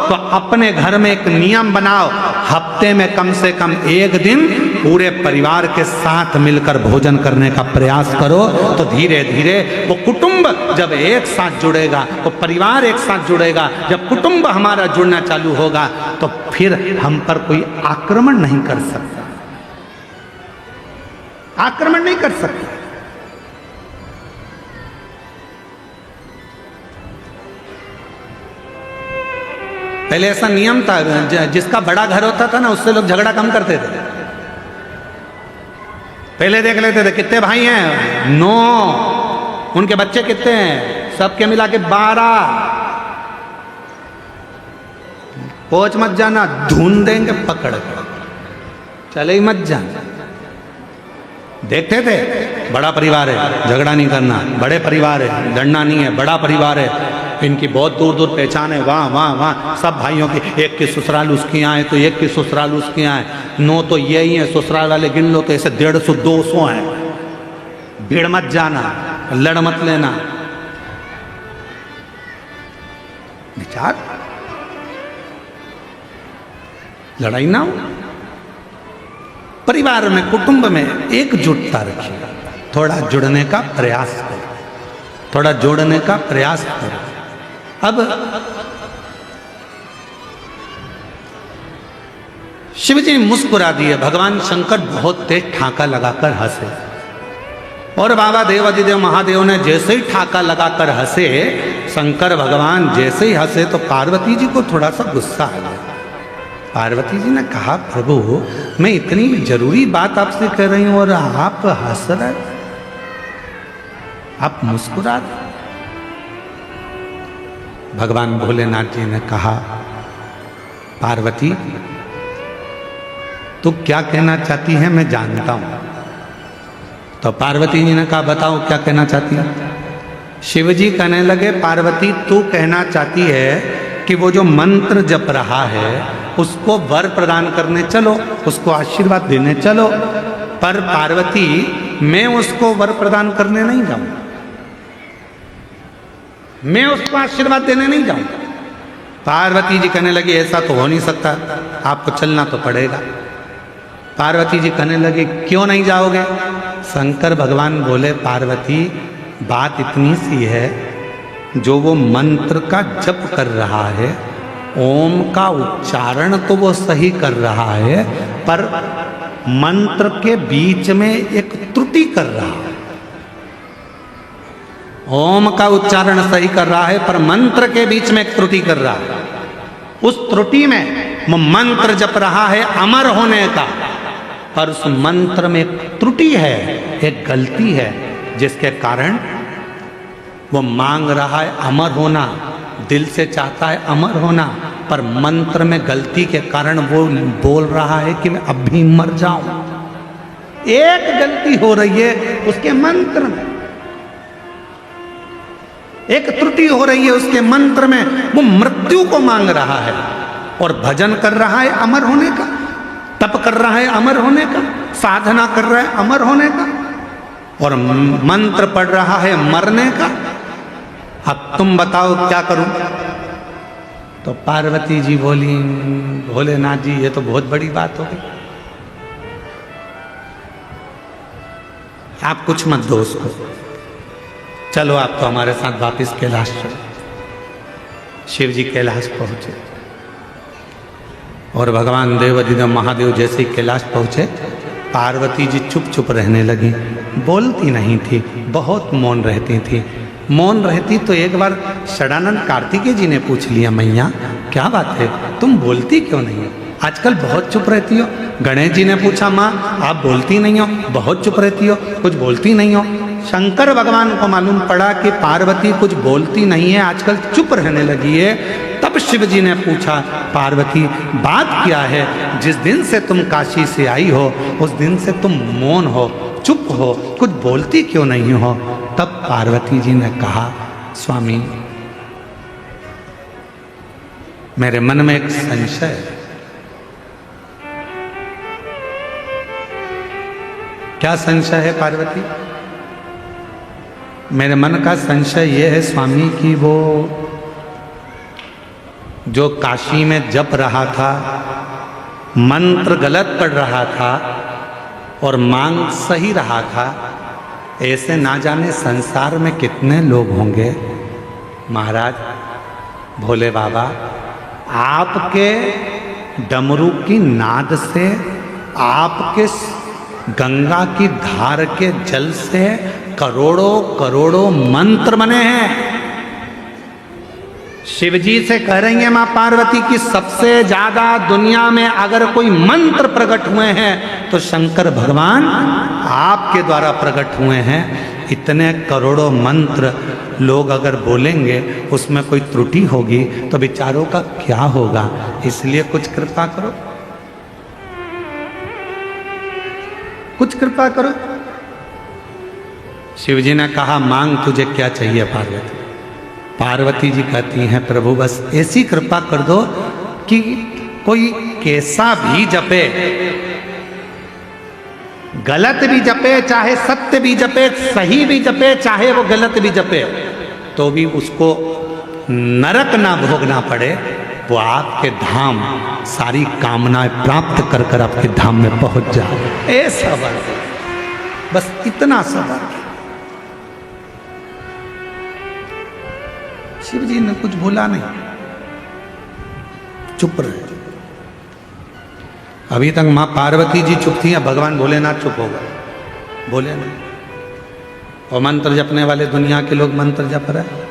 तो अपने घर में एक नियम बनाओ, हफ्ते में कम से कम एक दिन पूरे परिवार के साथ मिलकर भोजन करने का प्रयास करो। तो धीरे धीरे वो कुटुंब जब एक साथ जुड़ेगा, वो परिवार एक साथ जुड़ेगा, जब कुटुंब हमारा जुड़ना चालू होगा तो फिर हम पर कोई आक्रमण नहीं कर सकता, आक्रमण नहीं कर सकता। पहले ऐसा नियम था, जिसका बड़ा घर होता था ना, उससे लोग झगड़ा कम करते थे। पहले देख लेते थे कितने भाई हैं, 9, उनके बच्चे कितने हैं, सबके मिला के 12। पहुंच मत जाना, ढूंढ देंगे पकड़ कर, चले ही मत जाना। देखते थे बड़ा परिवार है, झगड़ा नहीं करना, बड़े परिवार है, लड़ना नहीं है, बड़ा परिवार है, इनकी बहुत दूर दूर पहचान है, वहाँ वहाँ वहाँ सब भाइयों की, एक की ससुराल उसकी यहाँ है तो एक की ससुराल उसकी यहाँ है, 9 तो यही है, ससुराल वाले गिन लो तो ऐसे 150-200 हैं। भीड़ मत जाना, लड़ मत लेना। विचार लड़ाई ना हो, परिवार में कुटुंब में एकजुटता रखिए, थोड़ा जुड़ने का प्रयास करो, थोड़ा जोड़ने का प्रयास करो। अब शिव जी मुस्कुरा दिए, भगवान शंकर बहुत तेज ठाका लगाकर हंसे, और बाबा देवाधिदेव महादेव ने जैसे ही ठाका लगाकर हंसे, शंकर भगवान जैसे ही हंसे तो पार्वती जी को थोड़ा सा गुस्सा आ गया। पार्वती जी ने कहा, प्रभु मैं इतनी जरूरी बात आपसे कह रही हूं और आप हंस रहे, आप मुस्कुरा रहे। भगवान भोलेनाथ जी ने कहा, पार्वती तू क्या कहना चाहती है मैं जानता हूं। तो पार्वती जी ने कहा, बताओ क्या कहना चाहती है। शिव जी कहने लगे, पार्वती तू कहना चाहती है कि वो जो मंत्र जप रहा है उसको वर प्रदान करने चलो, उसको आशीर्वाद देने चलो। पर पार्वती मैं उसको वर प्रदान करने नहीं जाऊंगा, मैं उसको आशीर्वाद देने नहीं जाऊंगा। पार्वती जी कहने लगी, ऐसा तो हो नहीं सकता, आपको चलना तो पड़ेगा। पार्वती जी कहने लगी, क्यों नहीं जाओगे। शंकर भगवान बोले, पार्वती बात इतनी सी है, जो वो मंत्र का जप कर रहा है, ओम का उच्चारण तो वो सही कर रहा है, पर मंत्र के बीच में एक त्रुटि कर रहा है। ओम का उच्चारण सही कर रहा है, पर मंत्र के बीच में एक त्रुटि कर रहा है। उस त्रुटि में वो मंत्र जप रहा है अमर होने का, पर उस मंत्र में एक त्रुटि है, एक गलती है, जिसके कारण वो मांग रहा है अमर होना, दिल से चाहता है अमर होना, पर मंत्र में गलती के कारण वो बोल रहा है कि मैं अब भी मर जाऊं। एक गलती हो रही है उसके मंत्र में, एक त्रुटि हो रही है उसके मंत्र में। वो मृत्यु को मांग रहा है और भजन कर रहा है अमर होने का, तप कर रहा है अमर होने का, साधना कर रहा है अमर होने का, और मंत्र पढ़ रहा है मरने का। अब तुम बताओ क्या करूं? तो पार्वती जी बोली, भोलेनाथ जी ये तो बहुत बड़ी बात हो गई, आप कुछ मत दो उसको, चलो आप तो हमारे साथ वापिस कैलाश चलो। शिव जी कैलाश पहुंचे और भगवान देवाधिदेव महादेव जैसे ही कैलाश पहुंचे, पार्वती जी चुप चुप रहने लगी, बोलती नहीं थी, बहुत मौन रहती थी। मौन रहती तो एक बार षडानंद कार्तिकेय जी ने पूछ लिया, मैया क्या बात है, तुम बोलती क्यों नहीं हो? आजकल बहुत चुप रहती हो। गणेश जी ने पूछा, माँ आप बोलती नहीं हो, बहुत चुप रहती हो, कुछ बोलती नहीं हो। शंकर भगवान को मालूम पड़ा कि पार्वती कुछ बोलती नहीं है, आजकल चुप रहने लगी है। तब शिव जी ने पूछा, पार्वती बात क्या है? जिस दिन से तुम काशी से आई हो उस दिन से तुम मौन हो, चुप हो, कुछ बोलती क्यों नहीं हो? तब पार्वती जी ने कहा, स्वामी मेरे मन में एक संशय है। क्या संशय है पार्वती? मेरे मन का संशय यह है स्वामी कि वो जो काशी में जप रहा था, मंत्र गलत पढ़ रहा था और मांग सही रहा था, ऐसे ना जाने संसार में कितने लोग होंगे। महाराज भोले बाबा, आपके डमरू की नाद से, आपके गंगा की धार के जल से करोड़ों करोड़ों मंत्र बने हैं। शिव जी से कह रही है मां पार्वती की सबसे ज्यादा दुनिया में अगर कोई मंत्र प्रकट हुए हैं तो शंकर भगवान आपके द्वारा प्रकट हुए हैं। इतने करोड़ों मंत्र लोग अगर बोलेंगे उसमें कोई त्रुटि होगी तो बेचारों का क्या होगा? इसलिए कुछ कृपा करो, कुछ कृपा करो। शिव जी ने कहा, मांग तुझे क्या चाहिए पार्वती? पार्वती जी कहती हैं, प्रभु बस ऐसी कृपा कर दो कि कोई कैसा भी जपे, गलत भी जपे, चाहे सत्य भी जपे, सही भी जपे, चाहे वो गलत भी जपे, तो भी उसको नरक ना भोगना पड़े, वो आपके धाम सारी कामनाएं प्राप्त कर कर आपके धाम में पहुंच जाए। ऐसा बस इतना सा। शिव जी ने कुछ बोला नहीं, चुप रहे। अभी तक मां पार्वती जी चुप थी, अब भगवान भोलेनाथ चुप हो गए, बोले नहीं। और मंत्र जपने वाले दुनिया के लोग मंत्र जप रहे,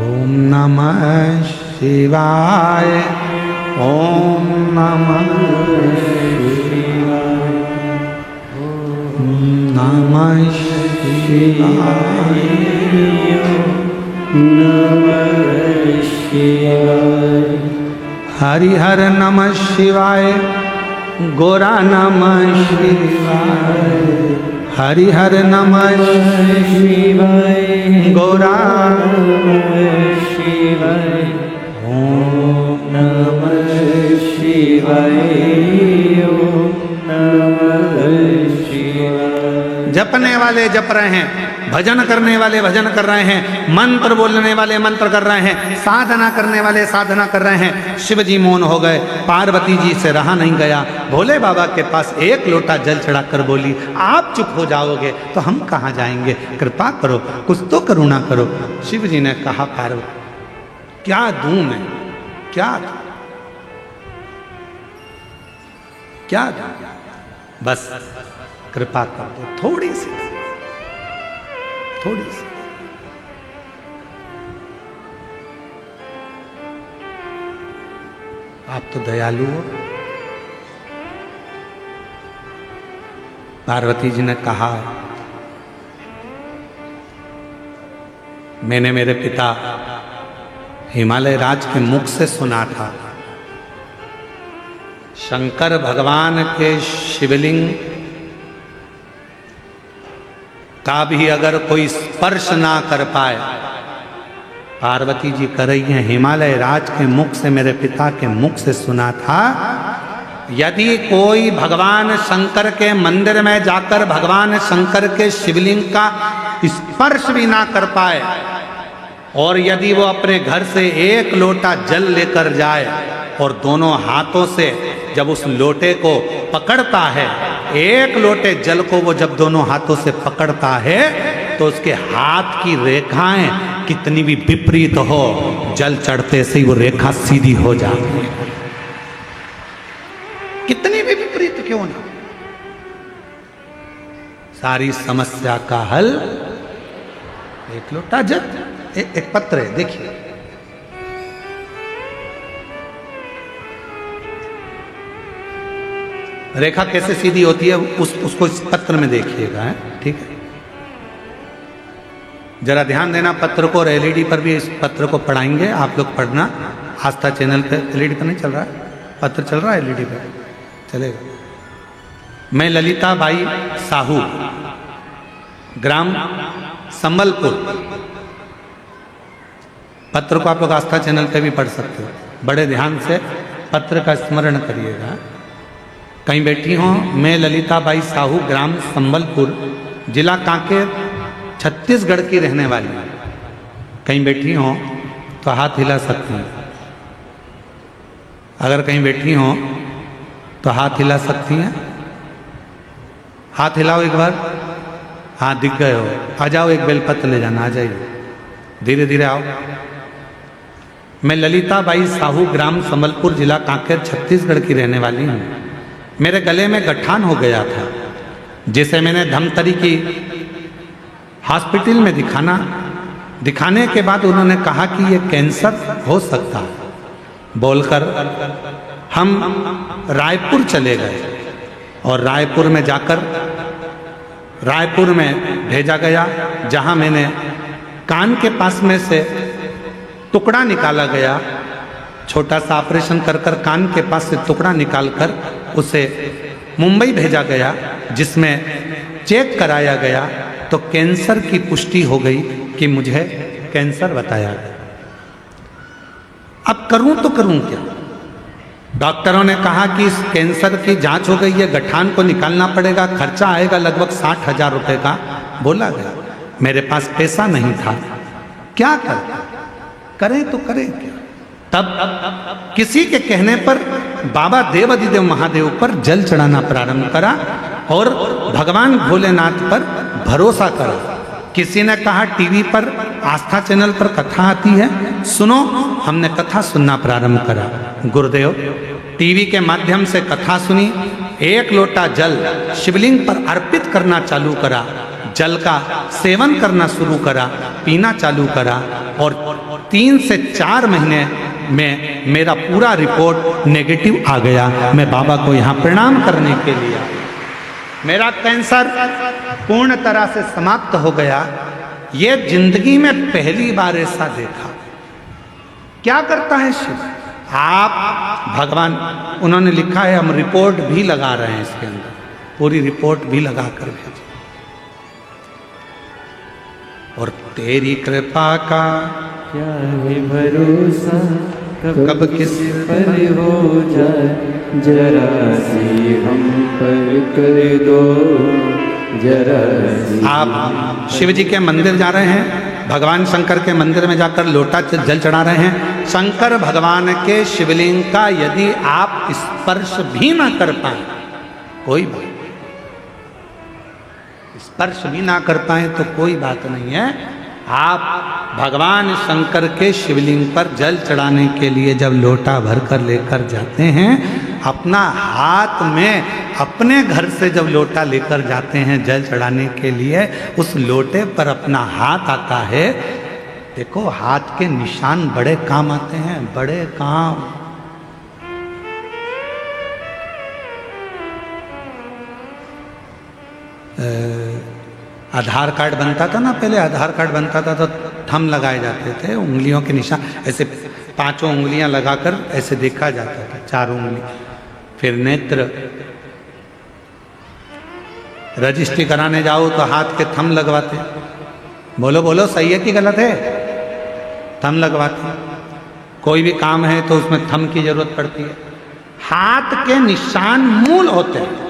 ओम नमः शिवाय, ओम नमः शिवाय, नमः शिवाय, नमः शिवाय, हरिहर नमः शिवाय, गोरा नमः शिवाय, हरिहर नमः शिवाय, गोरा नमः शिवाय, ओम नमः शिवाय, ओम नमः शिवाय। जपने वाले जप रहे हैं, भजन करने वाले भजन कर रहे हैं, मंत्र बोलने वाले मंत्र कर रहे हैं, साधना करने वाले साधना कर रहे हैं। शिव जी मौन हो गए, पार्वती जी से रहा नहीं गया। भोले बाबा के पास एक लोटा जल चढ़ाकर बोली, आप चुप हो जाओगे तो हम कहाँ जाएंगे, कृपा करो, कुछ तो करुणा करो। शिव जी ने कहा, पार्वती क्या दूं मैं, क्या दूं, क्या दूं? बस कृपा कर दो, थोड़ी सी, थोड़ी सी। आप तो दयालु हो। पार्वती जी ने कहा, मैंने मेरे पिता हिमालय राज के मुख से सुना था, शंकर भगवान के शिवलिंग का भी अगर कोई स्पर्श ना कर पाए, पार्वती जी कर रही हैं, हिमालय राज के मुख से, मेरे पिता के मुख से सुना था, यदि कोई भगवान शंकर के मंदिर में जाकर भगवान शंकर के शिवलिंग का स्पर्श भी ना कर पाए, और यदि वो अपने घर से एक लोटा जल लेकर जाए और दोनों हाथों से जब उस लोटे को पकड़ता है, एक लोटे जल को वो जब दोनों हाथों से पकड़ता है, तो उसके हाथ की रेखाएं कितनी भी विपरीत हो, जल चढ़ते से ही वो रेखा सीधी हो जाती है। कितनी भी विपरीत क्यों ना, सारी समस्या का हल एक लोटा जल। एक पत्र है, देखिए, रेखा कैसे सीधी होती है उसको इस पत्र में देखिएगा, ठीक है। जरा ध्यान देना पत्र को, और एलईडी पर भी इस पत्र को पढ़ाएंगे, आप लोग पढ़ना। आस्था चैनल पे एलईडी पर नहीं चल रहा है, पत्र चल रहा है, एलईडी पे चलेगा। मैं ललिता बाई साहू, ग्राम संबलपुर, पत्र को आप लोग आस्था चैनल पे भी पढ़ सकते हो, बड़े ध्यान से पत्र का स्मरण करिएगा। कहीं बैठी हो, मैं ललिता बाई साहू, ग्राम संबलपुर, जिला कांकेर, छत्तीसगढ़ की रहने वाली। कहीं बैठी हो तो हाथ हिला सकती हैं, अगर कहीं बैठी हो तो हाथ हिला सकती हैं। हाथ हिलाओ एक बार, हाँ दिख गए हो, आ जाओ, एक बेलपत्र ले जाना, आ जाइए, धीरे धीरे आओ। मैं ललिता बाई साहू, ग्राम संबलपुर, जिला कांकेर, छत्तीसगढ़ की रहने वाली हूँ। मेरे गले में गठान हो गया था, जिसे मैंने धमतरी की हॉस्पिटल में दिखाने के बाद उन्होंने कहा कि ये कैंसर हो सकता है बोलकर हम रायपुर चले गए, और रायपुर में जाकर रायपुर में भेजा गया, जहां मैंने कान के पास में से टुकड़ा निकाला गया, छोटा सा ऑपरेशन कर कर कान के पास से टुकड़ा निकालकर उसे मुंबई भेजा गया, जिसमें चेक कराया गया तो कैंसर की पुष्टि हो गई कि मुझे कैंसर बताया गया। अब करूं तो करूं क्या? डॉक्टरों ने कहा कि इस कैंसर की जांच हो गई है, गठान को निकालना पड़ेगा, खर्चा आएगा लगभग 60,000 रुपए का बोला गया। मेरे पास पैसा नहीं था, क्या करें तो करें क्या? तब किसी के कहने पर बाबा देव अधिदेव महादेव पर जल चढ़ाना प्रारंभ करा और भगवान भोलेनाथ पर भरोसा करा। किसी ने कहा टीवी पर आस्था चैनल पर कथा आती है, सुनो। हमने कथा सुनना प्रारंभ करा। गुरुदेव टीवी के माध्यम से कथा सुनी, एक लोटा जल शिवलिंग पर अर्पित करना चालू करा, जल का सेवन करना शुरू करा, पीना चालू करा, और 3 से 4 महीने में मेरा पूरा रिपोर्ट नेगेटिव आ गया। मैं बाबा को यहाँ प्रणाम करने के लिए, मेरा कैंसर पूर्ण तरह से समाप्त हो गया। ये जिंदगी में पहली बार ऐसा देखा। क्या करता है शिव? आप भगवान, उन्होंने लिखा है, हम रिपोर्ट भी लगा रहे हैं इसके अंदर, पूरी रिपोर्ट भी लगा कर भेजे। और तेरी कृपा का क्या है भरोसा, कब किस पर हो जाए, जरा सी हम पर कर दो, जरा सी। आप शिव जी के मंदिर जा रहे हैं, भगवान शंकर के मंदिर में जाकर लोटा जल चढ़ा रहे हैं। शंकर भगवान के शिवलिंग का यदि आप स्पर्श भी ना कर पाए, कोई बात, स्पर्श भी ना कर पाए तो कोई बात नहीं है। आप भगवान शंकर के शिवलिंग पर जल चढ़ाने के लिए जब लोटा भर कर लेकर जाते हैं, अपना हाथ में अपने घर से जब लोटा लेकर जाते हैं जल चढ़ाने के लिए, उस लोटे पर अपना हाथ आता है। देखो हाथ के निशान बड़े काम आते हैं, बड़े काम। आधार कार्ड बनता था ना पहले, आधार कार्ड बनता था तो थंब लगाए जाते थे, उंगलियों के निशान ऐसे 5 उंगलियां लगाकर ऐसे देखा जाता था, 4 उंगली। फिर नेत्र, रजिस्ट्री कराने जाओ तो हाथ के थंब लगवाते। बोलो बोलो सही है कि गलत है? थंब लगवाते। कोई भी काम है तो उसमें थंब की जरूरत पड़ती है। हाथ के निशान मूल होते हैं।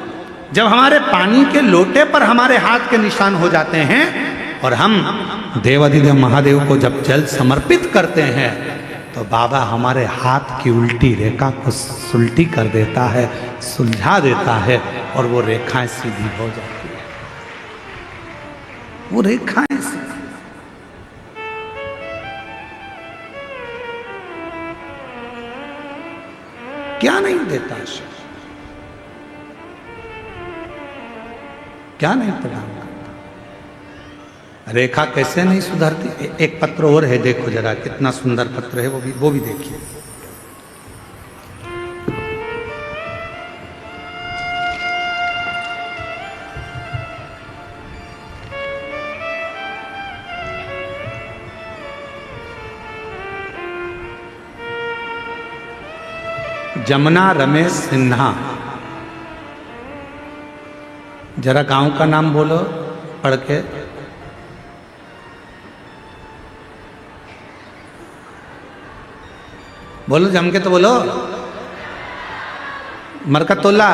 जब हमारे पानी के लोटे पर हमारे हाथ के निशान हो जाते हैं और हम देवाधिदेव महादेव को जब जल समर्पित करते हैं तो बाबा हमारे हाथ की उल्टी रेखा को सुलटी कर देता है, सुलझा देता है और वो रेखाएं सीधी हो जाती है। वो रेखाएं सीधी। क्या नहीं देता शिव, क्या नहीं प्रदान करता। रेखा कैसे नहीं सुधरती। एक पत्र और है, देखो जरा कितना सुंदर पत्र है, वो भी देखिए। जमुना रमेश सिन्हा, जरा गांव का नाम बोलो पढ़ के। बोलो जम के तो बोलो। मरकतुल्ला,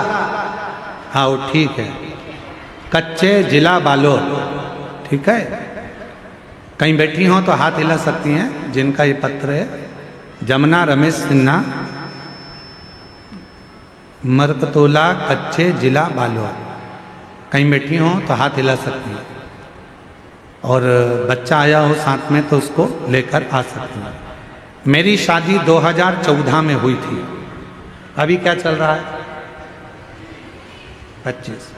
हाँ वो ठीक है। कच्चे, जिला बालोद, ठीक है। कहीं बैठी हो तो हाथ हिला सकती हैं जिनका ये पत्र है। जमुना रमेश सिन्हा, मरकतोला, कच्चे, जिला बालोद। कहीं बैठी हो तो हाथ हिला सकती है। और बच्चा आया हो साथ में तो उसको लेकर आ सकती है। मेरी शादी 2014 में हुई थी। अभी क्या चल रहा है? 25।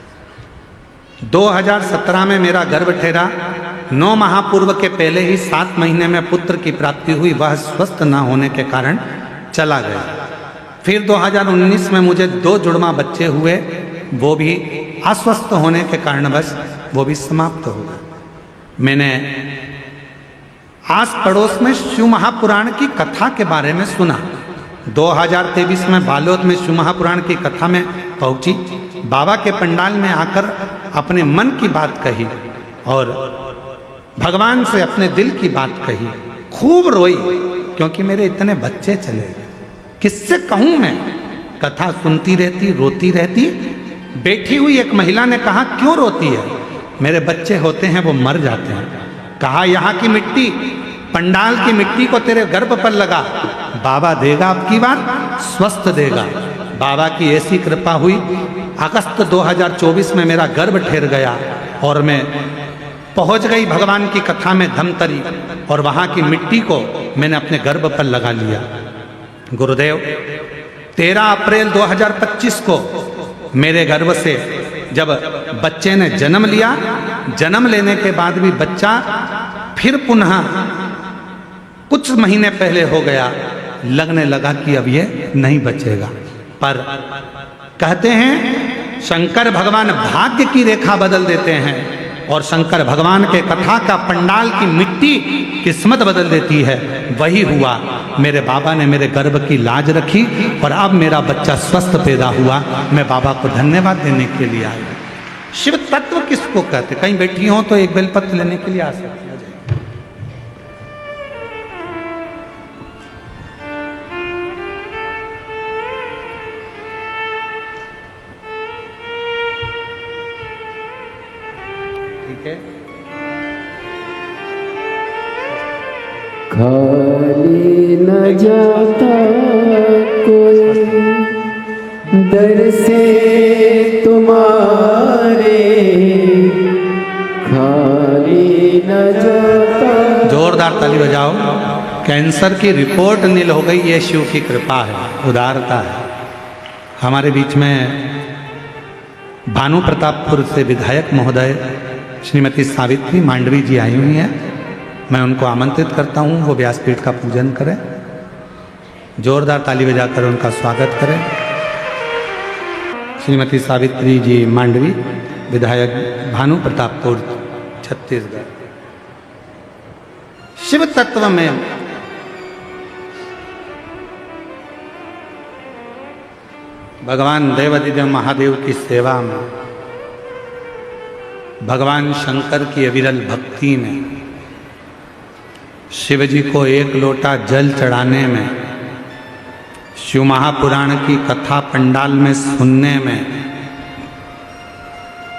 2017 में मेरा गर्भ ठहरा। 9 माह पूर्व के पहले ही 7 महीने में पुत्र की प्राप्ति हुई। वह स्वस्थ न होने के कारण चला गया। फिर 2019 में मुझे 2 जुड़वा बच्चे हुए, वो भी अस्वस्थ होने के कारण बस वो भी समाप्त हो गए। मैंने आस पड़ोस में शिव महापुराण की कथा के बारे में सुना। 2023 में बालोद में शिव महापुराण की कथा में पहुंची। बाबा के पंडाल में आकर अपने मन की बात कही और भगवान से अपने दिल की बात कही। खूब रोई क्योंकि मेरे इतने बच्चे चले गए। किससे कहूं मैं? कथा सुनती रहती, रोती रहती। बैठी हुई एक महिला ने कहा, क्यों रोती है? मेरे बच्चे होते हैं वो मर जाते हैं। कहा, यहाँ की मिट्टी, पंडाल की मिट्टी को तेरे गर्भ पर लगा, बाबा देगा आपकी बार, स्वस्थ देगा। बाबा की ऐसी कृपा हुई। अगस्त 2024 में मेरा गर्भ ठहर गया और मैं पहुंच गई भगवान की कथा में धमतरी, और वहां की मिट्टी को मैंने अपने गर्भ पर लगा लिया। गुरुदेव, 13 अप्रैल 2025 को मेरे गर्भ से जब बच्चे ने जन्म लिया, जन्म लेने के बाद भी बच्चा फिर पुनः कुछ महीने पहले हो गया। लगने लगा कि अब ये नहीं बचेगा। पर कहते हैं शंकर भगवान भाग्य की रेखा बदल देते हैं और शंकर भगवान के कथा का पंडाल की मिट्टी किस्मत बदल देती है। वही हुआ। मेरे बाबा ने मेरे गर्भ की लाज रखी और अब मेरा बच्चा स्वस्थ पैदा हुआ। मैं बाबा को धन्यवाद देने के लिए आई। शिव तत्व किसको कहते? कहीं बैठी हो तो एक बेलपत्र लेने के लिए आ सकती है। ठीक है। खाली न जाता कोई दर से तुम्हारे, खाली न जाता। जोरदार ताली बजाओ। कैंसर की रिपोर्ट नील हो गई। ये शिव की कृपा है, उदारता है। हमारे बीच में भानु प्रतापपुर से विधायक महोदय श्रीमती सावित्री मांडवी जी आई हुई हैं। मैं उनको आमंत्रित करता हूं वो व्यासपीठ का पूजन करें। जोरदार ताली बजाकर उनका स्वागत करें। श्रीमती सावित्री जी मांडवी, विधायक भानु प्रतापपुर, छत्तीसगढ़। शिव तत्व में भगवान देवाधिदेव महादेव की सेवा में, भगवान शंकर की अविरल भक्ति में, शिव जी को एक लोटा जल चढ़ाने में, शिव महापुराण की कथा पंडाल में सुनने में,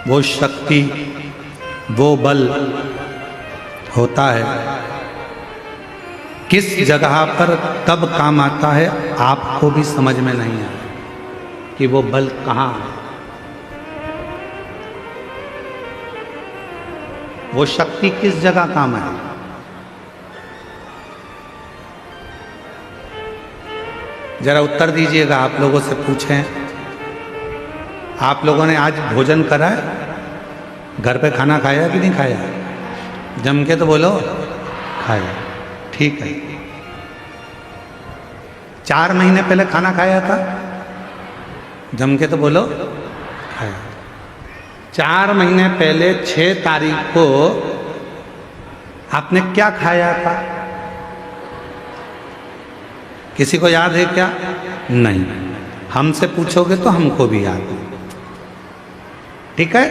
वो शक्ति, वो बल होता है। किस जगह पर कब काम आता है आपको भी समझ में नहीं आता कि वो बल कहाँ है, वो शक्ति किस जगह काम है। जरा उत्तर दीजिएगा। आप लोगों से पूछें, आप लोगों ने आज भोजन करा है? घर पे खाना खाया कि नहीं खाया? जम के तो बोलो। खाया, ठीक है। 4 महीने पहले खाना खाया था? जम के तो बोलो। खाया। 4 महीने पहले 6 तारीख को आपने क्या खाया था? किसी को याद है क्या? नहीं। हमसे पूछोगे तो हमको भी याद है। ठीक है,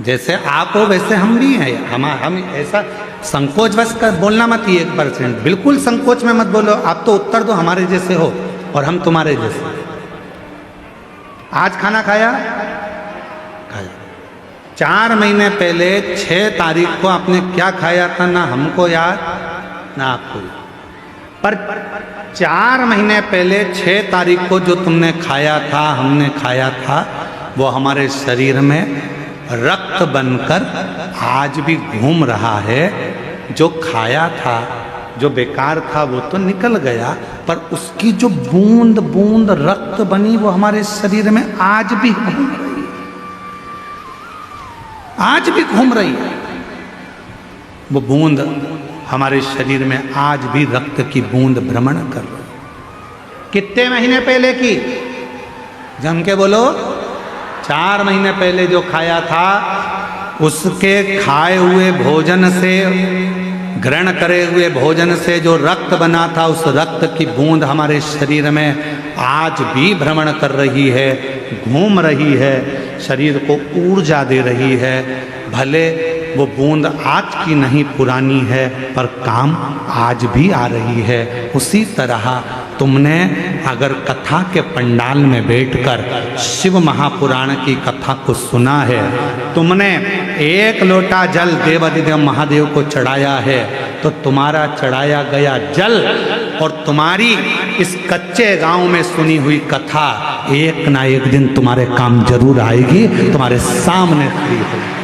जैसे आप हो वैसे हम भी हैं। हम ऐसा संकोच बस कर बोलना मत। 1% बिल्कुल संकोच में मत बोलो। आप तो उत्तर दो हमारे जैसे हो और हम तुम्हारे जैसे। आज खाना खाया? खाया। 4 महीने पहले 6 तारीख को आपने क्या खाया था? ना हमको याद ना आपको याद। पर 4 महीने पहले 6 तारीख को जो तुमने खाया था, हमने खाया था, वो हमारे शरीर में रक्त बनकर आज भी घूम रहा है। जो खाया था, जो बेकार था, वो तो निकल गया, पर उसकी जो बूंद बूंद रक्त बनी वो हमारे शरीर में आज भी घूम रही है। आज भी घूम रही है वो बूंद हमारे शरीर में। आज भी रक्त की बूंद भ्रमण कर रही। कितने महीने पहले की? जम के बोलो। 4 महीने पहले जो खाया था, उसके खाए हुए भोजन से, ग्रहण करे हुए भोजन से जो रक्त बना था, उस रक्त की बूंद हमारे शरीर में आज भी भ्रमण कर रही है, घूम रही है, शरीर को ऊर्जा दे रही है। भले वो बूंद आज की नहीं, पुरानी है, पर काम आज भी आ रही है। उसी तरह तुमने अगर कथा के पंडाल में बैठकर शिव महापुराण की कथा को सुना है, तुमने 1 लोटा जल देवाधिदेव महादेव को चढ़ाया है, तो तुम्हारा चढ़ाया गया जल और तुम्हारी इस कच्चे गांव में सुनी हुई कथा एक ना एक दिन तुम्हारे काम जरूर आएगी, तुम्हारे सामने खड़ी होगी।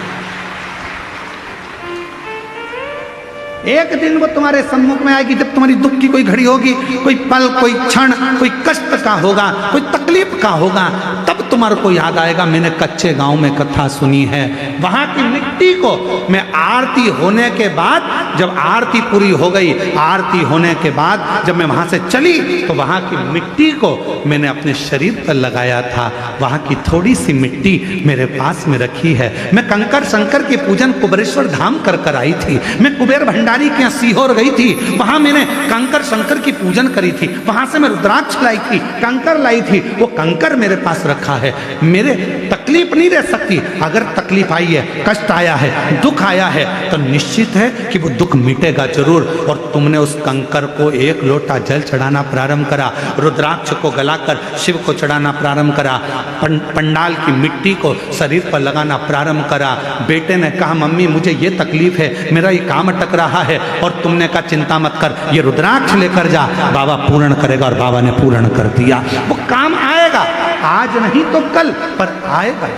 एक दिन वो तुम्हारे सम्मुख में आएगी, जब तुम्हारी दुख की कोई घड़ी होगी, कोई पल, कोई क्षण, कोई कष्ट का होगा, कोई तकलीफ का होगा, तब तुम्हारे को याद आएगा मैंने कच्चे गांव में कथा सुनी है। वहां की मिट्टी को मैं आरती होने के बाद, जब आरती पूरी हो गई, आरती होने के बाद जब मैं वहां से चली, तो वहां की मिट्टी को मैंने अपने शरीर पर लगाया था। वहां की थोड़ी सी मिट्टी मेरे पास में रखी है। मैं कंकर शंकर की पूजन कुबेरेश्वर धाम कर आई थी। मैं कुबेर भंडारी के यहाँ सीहोर गई थी, वहां मैंने कंकर शंकर की पूजन करी थी। वहां से मैं रुद्राक्ष लाई थी, कंकर लाई थी। वो कंकर मेरे पास रखा है। मेरे तकलीफ नहीं रह सकती। अगर तकलीफ आई है, कष्ट आया है, दुख आया है, तो निश्चित है कि वो दुख मिटेगा जरूर। और तुमने उस कंकर को 1 लोटा जल चढ़ाना प्रारंभ करा, रुद्राक्ष को गलाकर शिव को चढ़ाना प्रारंभ करा, पंडाल की मिट्टी को शरीर पर लगाना प्रारंभ करा। बेटे ने कहा मम्मी मुझे ये तकलीफ है, मेरा ये काम अटक रहा है, और तुमने कहा चिंता मत कर, ये रुद्राक्ष लेकर जा, बाबा पूर्ण करेगा। और बाबा ने पूर्ण कर दिया। वो काम आएगा, आज नहीं तो कल, पर आएगा,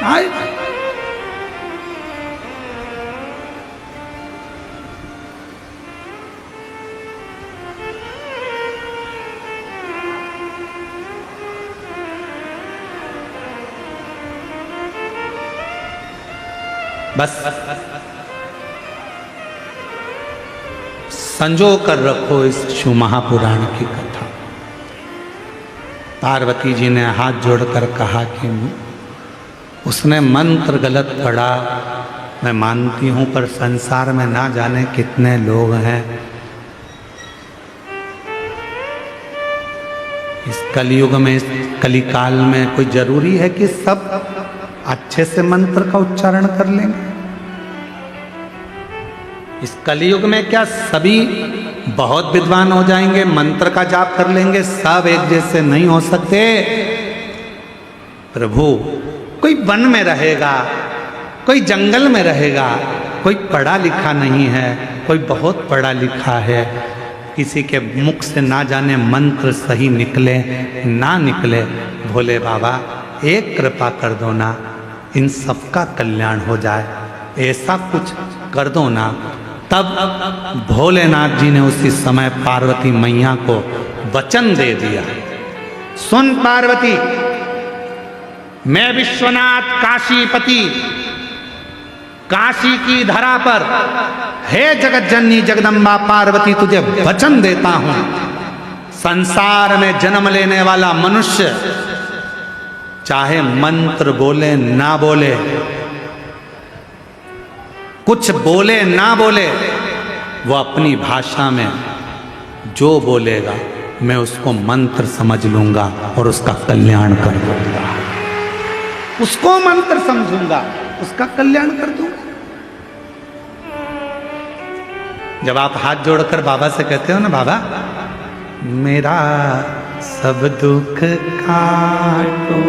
आएगा। बस संजो कर रखो इस शिव महापुराण की कथा। पार्वती जी ने हाथ जोड़कर कहा कि उसने मंत्र गलत पढ़ा, मैं मानती हूं, पर संसार में ना जाने कितने लोग हैं। इस कलयुग में, इस कलिकाल में कोई जरूरी है कि सब अच्छे से मंत्र का उच्चारण कर लेंगे? इस कलयुग में क्या सभी बहुत विद्वान हो जाएंगे, मंत्र का जाप कर लेंगे? सब एक जैसे नहीं हो सकते प्रभु। कोई वन में रहेगा, कोई जंगल में रहेगा, कोई पढ़ा लिखा नहीं है, कोई बहुत पढ़ा लिखा है। किसी के मुख से ना जाने मंत्र सही निकले ना निकले, भोले बाबा एक कृपा कर दो ना, इन सबका कल्याण हो जाए, ऐसा कुछ कर दो ना। तब भोलेनाथ जी ने उसी समय पार्वती मैया को वचन दे दिया, सुन पार्वती, मैं विश्वनाथ काशीपति काशी की धरा पर, हे जगत जननी जगदम्बा पार्वती, तुझे वचन देता हूं, संसार में जन्म लेने वाला मनुष्य चाहे मंत्र बोले ना बोले, कुछ बोले ना बोले, वो अपनी भाषा में जो बोलेगा मैं उसको मंत्र समझ लूंगा और उसका कल्याण कर दूंगा। उसको मंत्र समझूंगा, उसका कल्याण कर दूंगा। जब आप हाथ जोड़कर बाबा से कहते हो ना, बाबा मेरा सब दुख काटो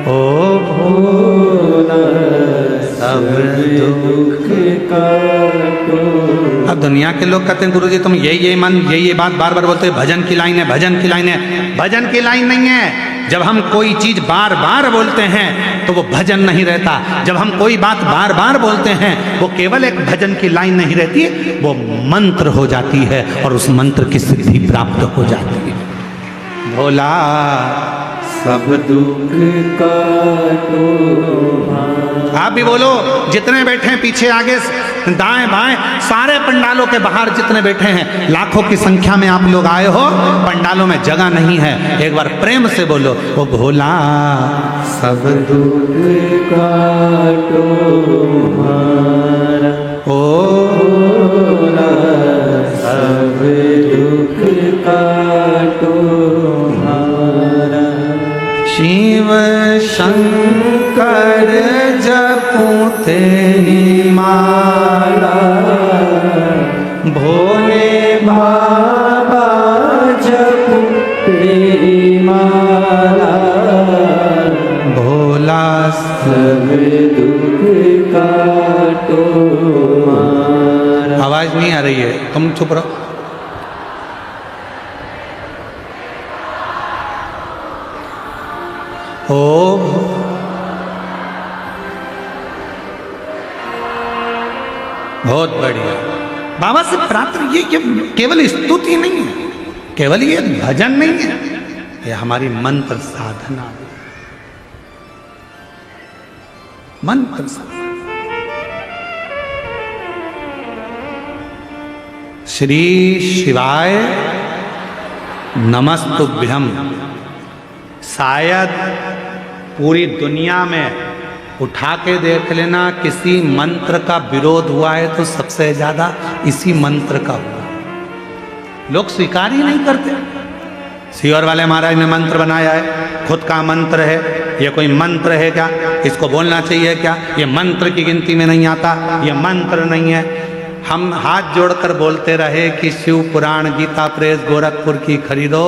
ओ भोला, सब दुख काटो। अब दुनिया के लोग कहते हैं गुरुजी तुम यही बात बार बार बोलते हो, भजन की लाइन है, भजन की लाइन है। भजन की लाइन नहीं है। जब हम कोई चीज बार बार बोलते हैं तो वो भजन नहीं रहता। जब हम कोई बात बार बार बोलते हैं वो केवल एक भजन की लाइन नहीं रहती, वो मंत्र हो जाती है और उस मंत्र की सिद्धि प्राप्त हो जाती है। भोला सब दुख काटो। आप भी बोलो, जितने बैठे हैं पीछे आगे दाएं बाएं, सारे पंडालों के बाहर जितने बैठे हैं, लाखों की संख्या में आप लोग आए हो, पंडालों में जगह नहीं है। एक बार प्रेम से बोलो, ओ भोला सब दुख काटो हमारा, ओ भोला सब दुख काटो हमारा। शिव शंकर जपूं तेरी माला, भोले बाबा जपूं तेरी माला, भोला सब दुख काटो हमारा। आवाज नहीं आ रही है, तुम चुप रहो। ओ बहुत बढ़िया। बाबा से प्रार्थना, ये केवल स्तुति नहीं है, केवल ये भजन नहीं है, ये हमारी मंत्र साधना, मंत्र साधना। श्री शिवाय नमस्तुभ्यम। शायद पूरी दुनिया में उठा के देख लेना, किसी मंत्र का विरोध हुआ है तो सबसे ज्यादा इसी मंत्र का हुआ। लोग स्वीकार ही नहीं करते। सीवर वाले महाराज ने मंत्र बनाया है, खुद का मंत्र है, ये कोई मंत्र है क्या? इसको बोलना चाहिए क्या? ये मंत्र की गिनती में नहीं आता, ये मंत्र नहीं है। हम हाथ जोड़कर बोलते रहे कि शिव पुराण गीता प्रेस गोरखपुर की खरीदो,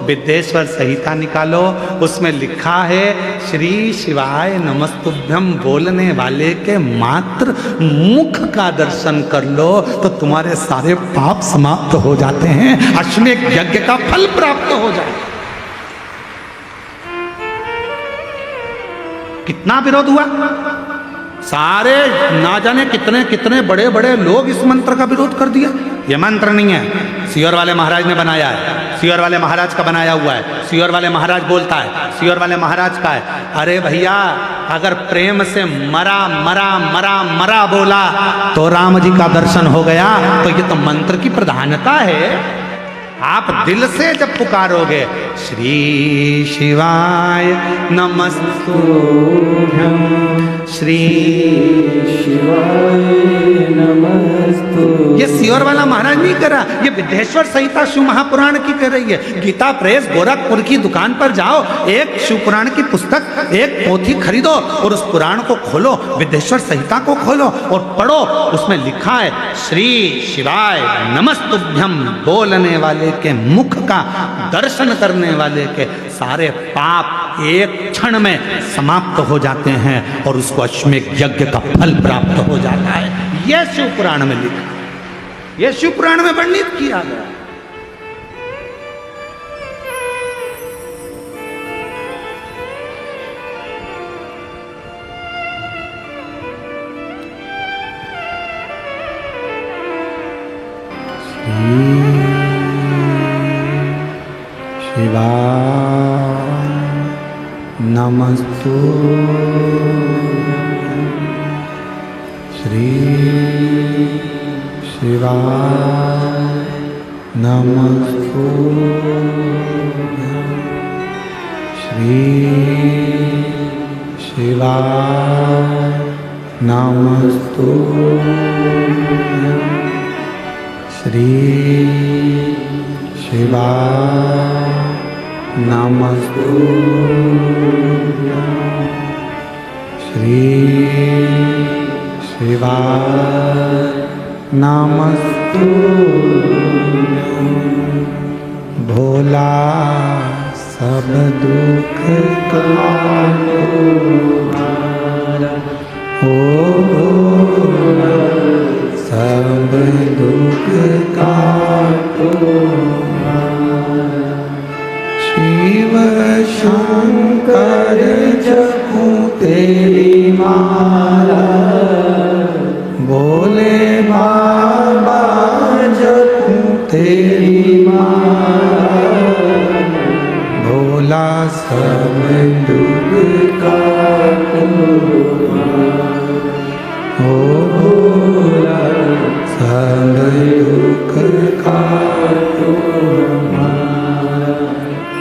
विद्येश्वर संहिता निकालो, उसमें लिखा है श्री शिवाय नमस्तुभ्यम बोलने वाले के मात्र मुख का दर्शन कर लो तो तुम्हारे सारे पाप समाप्त हो जाते हैं, अश्वमेध यज्ञ का फल प्राप्त हो जाए। कितना विरोध हुआ, सारे ना जाने कितने कितने बड़े बड़े लोग इस मंत्र का विरोध कर दिया। ये मंत्र नहीं है, सीवर वाले महाराज ने बनाया है। सियोर वाले महाराज का बनाया हुआ है, सियोर वाले महाराज बोलता है, सियोर वाले महाराज का है। अरे भैया, अगर प्रेम से मरा मरा मरा मरा बोला तो राम जी का दर्शन हो गया। तो ये तो मंत्र की प्रधानता है। आप दिल से जब पुकारोगे श्री शिवाय नमस्तुभ्यं, श्री शिवाय नमस्तुभ्यं, ये सियोर वाला महाराज नहीं कर रहा, ये विद्येश्वर संहिता शिव महापुराण की कर रही है। गीता प्रेस गोरखपुर की दुकान पर जाओ, एक शिव पुराण की पुस्तक, एक पोथी खरीदो और उस पुराण को खोलो, विद्येश्वर संहिता को खोलो और पढ़ो। उसमें लिखा है श्री शिवाय नमस्तुभ्यं, बोलने वाले के मुख का दर्शन करने वाले के सारे पाप एक क्षण में समाप्त हो जाते हैं और उसको अश्वमेध यज्ञ का फल प्राप्त हो जाता है। यह शिव पुराण में लिखा, यह शिव पुराण में वर्णित किया गया। शिवाय नमस्तुभ्यं, श्री शिवाय नमस्तुभ्यं, श्री शिवाय नमस्तुभ्यं, श्री शिवाय नमस्तुभ्यं, श्री शिवाय नमस्तुभ्यं। भोला सब दुख काटो हमारा, ओ भोला सब दुख काटो हमारा। शिव शंकर जपूं तेरी माला, भोले बाबा जपूं तेरी माला। भोला सब दुख काटो हमारा, ओ भोला सब दुख काटो हमारा।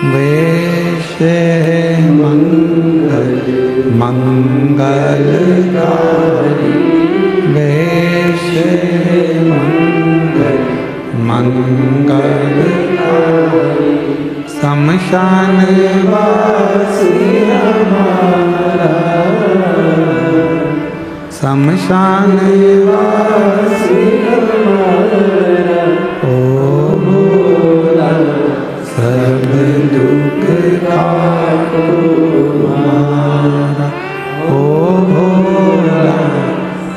वेश मंगल मंगलकारी, वेश मंगल मंगलकारी। शमशान वासी हमारा, शमशान वासी हमारा। ओ भोला सब दुख काटो हमारा, ओ भोला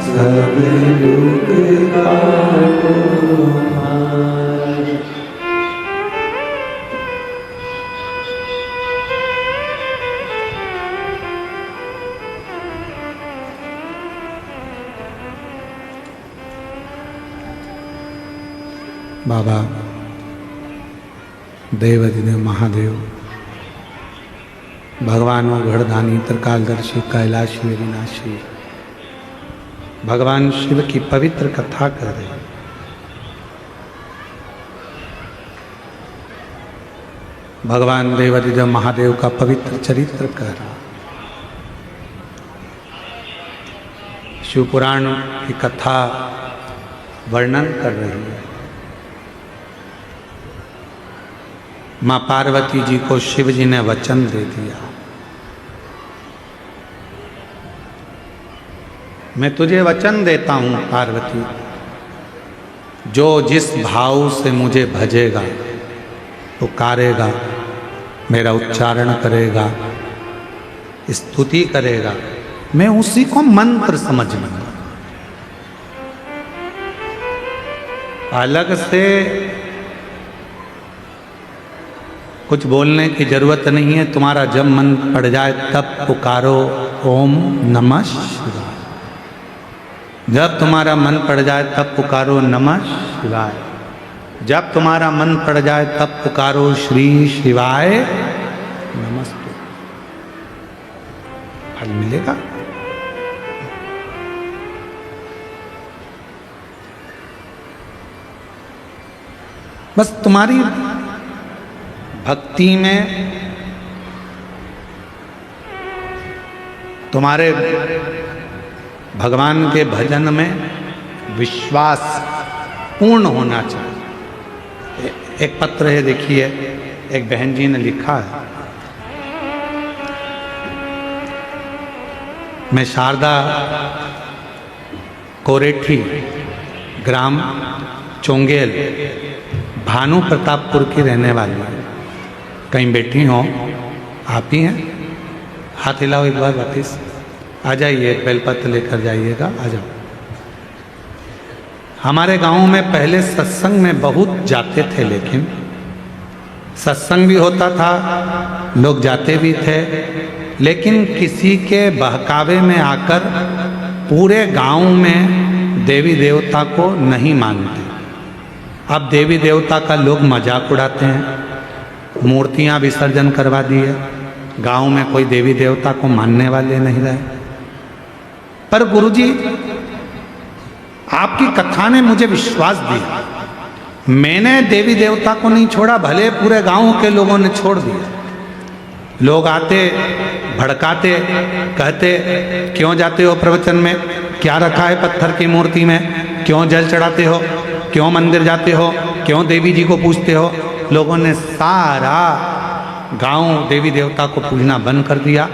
सब दुख काटो हमारा। बाबा देवाधिदेव महादेव, भगवान घड़दानी त्रिकालदर्शी कैलाशी विनाशी, भगवान शिव की पवित्र कथा कर रहे हैं। भगवान देवाधिदेव महादेव का पवित्र चरित्र कर रहा। शिव पुराण की कथा वर्णन कर रही है। माँ पार्वती जी को शिव जी ने वचन दे दिया, मैं तुझे वचन देता हूँ पार्वती, जो जिस भाव से मुझे भजेगा, पुकारेगा, मेरा उच्चारण करेगा, स्तुति करेगा, मैं उसी को मंत्र समझ लूंगा। अलग से कुछ बोलने की जरूरत नहीं है। तुम्हारा जब मन पड़ जाए तब पुकारो ओम नमः शिवाय। जब तुम्हारा मन पड़ जाए तब पुकारो नमः शिवाय। जब तुम्हारा मन पड़ जाए तब पुकारो श्री शिवाय नमस्ते, फल मिलेगा। बस तुम्हारी भक्ति में, तुम्हारे भगवान के भजन में विश्वास पूर्ण होना चाहिए। एक पत्र है, देखिए, एक बहन जी ने लिखा है, मैं शारदा कोरेठी, ग्राम चोंगेल, भानु प्रतापपुर की रहने वाली हूँ। कहीं बैठी हो, आप ही हैं? हाथ हिलाओ एक बार, वापिस आ जाइए, बेलपत्र लेकर जाइएगा, आ जाओ। हमारे गांव में पहले सत्संग में बहुत जाते थे, लेकिन सत्संग भी होता था, लोग जाते भी थे, लेकिन किसी के बहकावे में आकर पूरे गांव में देवी देवता को नहीं मानते। अब देवी देवता का लोग मजाक उड़ाते हैं, मूर्तियां विसर्जन करवा दी है, गांव में कोई देवी देवता को मानने वाले नहीं रहे। पर गुरुजी, आपकी कथा ने मुझे विश्वास दिया। मैंने देवी देवता को नहीं छोड़ा, भले पूरे गांव के लोगों ने छोड़ दिया। लोग आते, भड़काते, कहते क्यों जाते हो प्रवचन में, क्या रखा है पत्थर की मूर्ति में, क्यों जल चढ़ाते हो, क्यों मंदिर जाते हो, क्यों देवी जी को पूजते हो। लोगों ने सारा गांव देवी देवता को पूजना बंद कर दिया।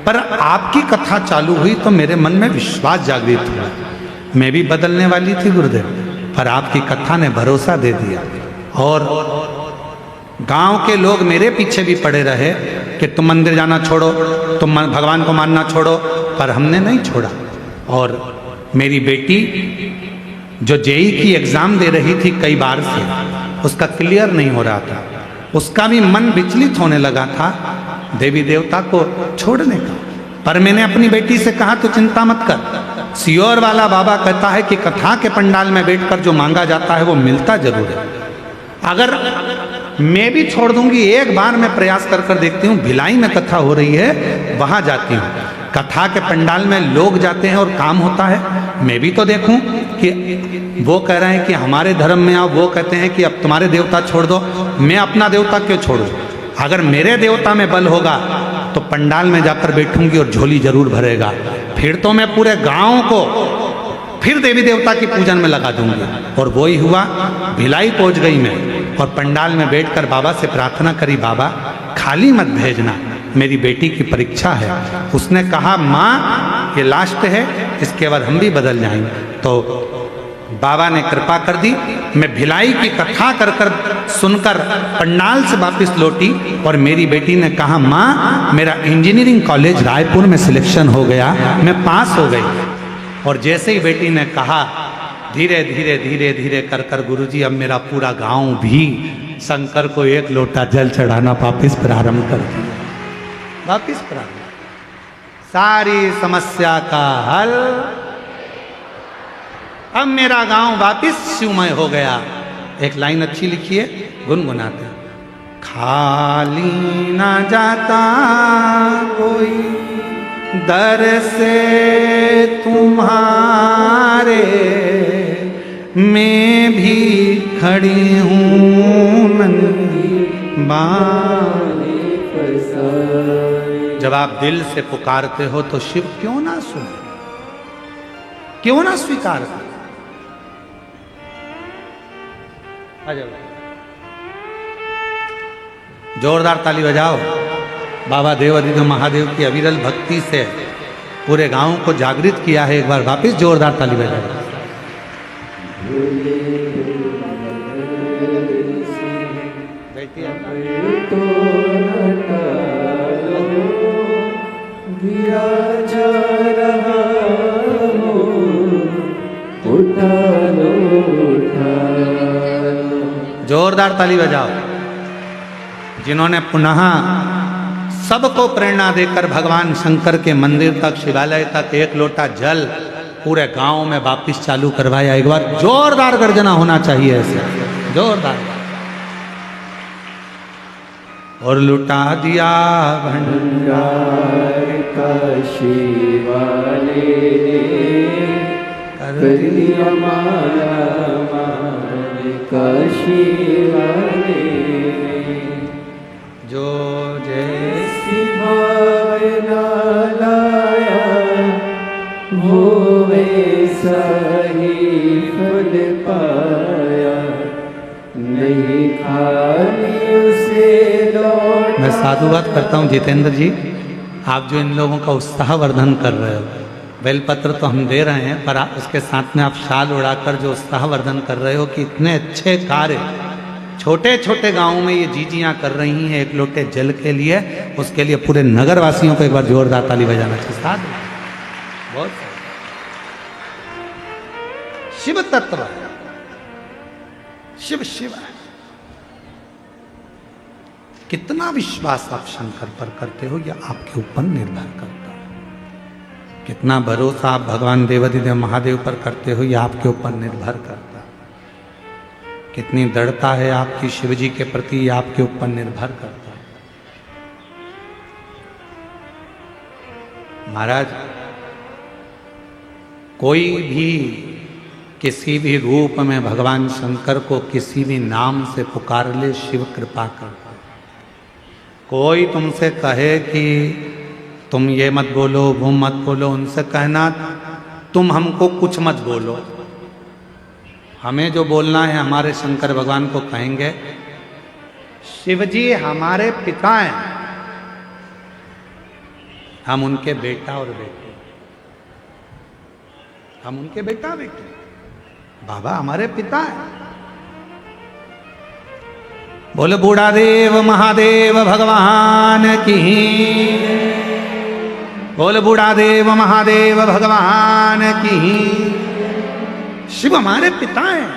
पर आपकी कथा चालू हुई तो मेरे मन में विश्वास जागृत हुआ। मैं भी बदलने वाली थी गुरुदेव, पर आपकी कथा ने भरोसा दे दिया। और गांव के लोग मेरे पीछे भी पड़े रहे कि तुम मंदिर जाना छोड़ो, तुम भगवान को मानना छोड़ो, पर हमने नहीं छोड़ा। और मेरी बेटी जो जेई की एग्जाम दे रही थी कई बार से, उसका क्लियर नहीं हो रहा था, उसका भी मन विचलित होने लगा था देवी देवता को छोड़ने का। पर मैंने अपनी बेटी से कहा तो चिंता मत कर, सियोर वाला बाबा कहता है कि कथा के पंडाल में बैठकर जो मांगा जाता है वो मिलता जरूर है। अगर मैं भी छोड़ दूंगी, एक बार मैं प्रयास कर कर देखती हूँ, भिलाई में कथा हो रही है, वहां जाती हूँ। कथा के पंडाल में लोग जाते हैं और काम होता है, मैं भी तो देखूं कि वो कह रहे हैं कि हमारे धर्म में आओ, वो कहते हैं कि अब तुम्हारे देवता छोड़ दो, मैं अपना देवता क्यों छोड़ूं। अगर मेरे देवता में बल होगा तो पंडाल में जाकर बैठूंगी और झोली जरूर भरेगा। फिर तो मैं पूरे गांव को फिर देवी देवता की पूजन में लगा दूंगी। और वही हुआ, भिलाई पहुंच गई मैं और पंडाल में बैठकर बाबा से प्रार्थना करी, बाबा खाली मत भेजना, मेरी बेटी की परीक्षा है। उसने कहा माँ ये लास्ट है, इसके बाद हम भी बदल जाएंगे। तो बाबा ने कृपा कर दी, मैं भिलाई की कथा कर कर सुनकर पंडाल से वापस लौटी और मेरी बेटी ने कहा माँ मेरा इंजीनियरिंग कॉलेज रायपुर में सिलेक्शन हो गया, मैं पास हो गई। और जैसे ही बेटी ने कहा, धीरे धीरे धीरे धीरे कर कर गुरुजी अब मेरा पूरा गांव भी शंकर को एक लोटा जल चढ़ाना वापिस प्रारंभ कर दिया। वापिस प्रारंभ, सारी समस्या का हल, अब मेरा गांव वापिस शिवमय हो गया। एक लाइन अच्छी लिखी है, गुनगुनाते हैं, खाली ना जाता कोई दर से तुम्हारे, मैं भी खड़ी हूँ नंदी बाने पर। जब आप दिल से पुकारते हो तो शिव क्यों ना सुने, क्यों ना स्वीकार करे। जोरदार ताली बजाओ। बाबा देव अधिदेव महादेव की अविरल भक्ति से पूरे गांव को जागृत किया है। एक बार वापस जोरदार ताली बजाओ। जोरदार ताली बजाओ। जिन्होंने पुनः सबको प्रेरणा देकर भगवान शंकर के मंदिर तक, शिवालय तक एक लोटा जल पूरे गांव में वापिस चालू करवाया। एक बार जोरदार गर्जना होना चाहिए ऐसे। जोरदार। और लुटा दिया भंडार काशी वाले कर दिया माला माल काशी वाले जो जैसी भावना लाया वो वैसा ही फल पाया नहीं खाली उसे लौटा। मैं साधुवाद करता हूँ जितेंद्र जी, आप जो इन लोगों का उत्साहवर्धन कर रहे हो, बेलपत्र तो हम दे रहे हैं पर आप उसके साथ में आप शाल उड़ाकर जो उत्साहवर्धन कर रहे हो कि इतने अच्छे कार्य छोटे छोटे गांवों में ये जीजियां कर रही हैं एक लोटे जल के लिए, उसके लिए पूरे नगर वासियों को एक बार जोरदार ताली बजाना चाहिए। साधु बहुत शिव तत्व, शिव शिव कितना विश्वास आप शंकर पर करते हो यह आपके ऊपर निर्भर करता है। कितना भरोसा आप भगवान देवाधिदेव महादेव पर करते हो यह आपके ऊपर निर्भर करता है। कितनी दृढ़ता है आपकी शिव जी के प्रति यह आपके ऊपर निर्भर करता है। महाराज कोई भी किसी भी रूप में भगवान शंकर को किसी भी नाम से पुकार ले, शिव कृपा करता। कोई तुमसे कहे कि तुम ये मत बोलो वो मत बोलो, उनसे कहना तुम हमको कुछ मत बोलो, हमें जो बोलना है हमारे शंकर भगवान को कहेंगे। शिव जी हमारे पिता हैं, हम उनके बेटा और बेटे, हम उनके बेटा बेटे, बाबा हमारे पिता है। बोले बूढ़ा देव महादेव भगवान की, बोले बूढ़ा देव महादेव भगवान की। शिव हमारे पिता हैं,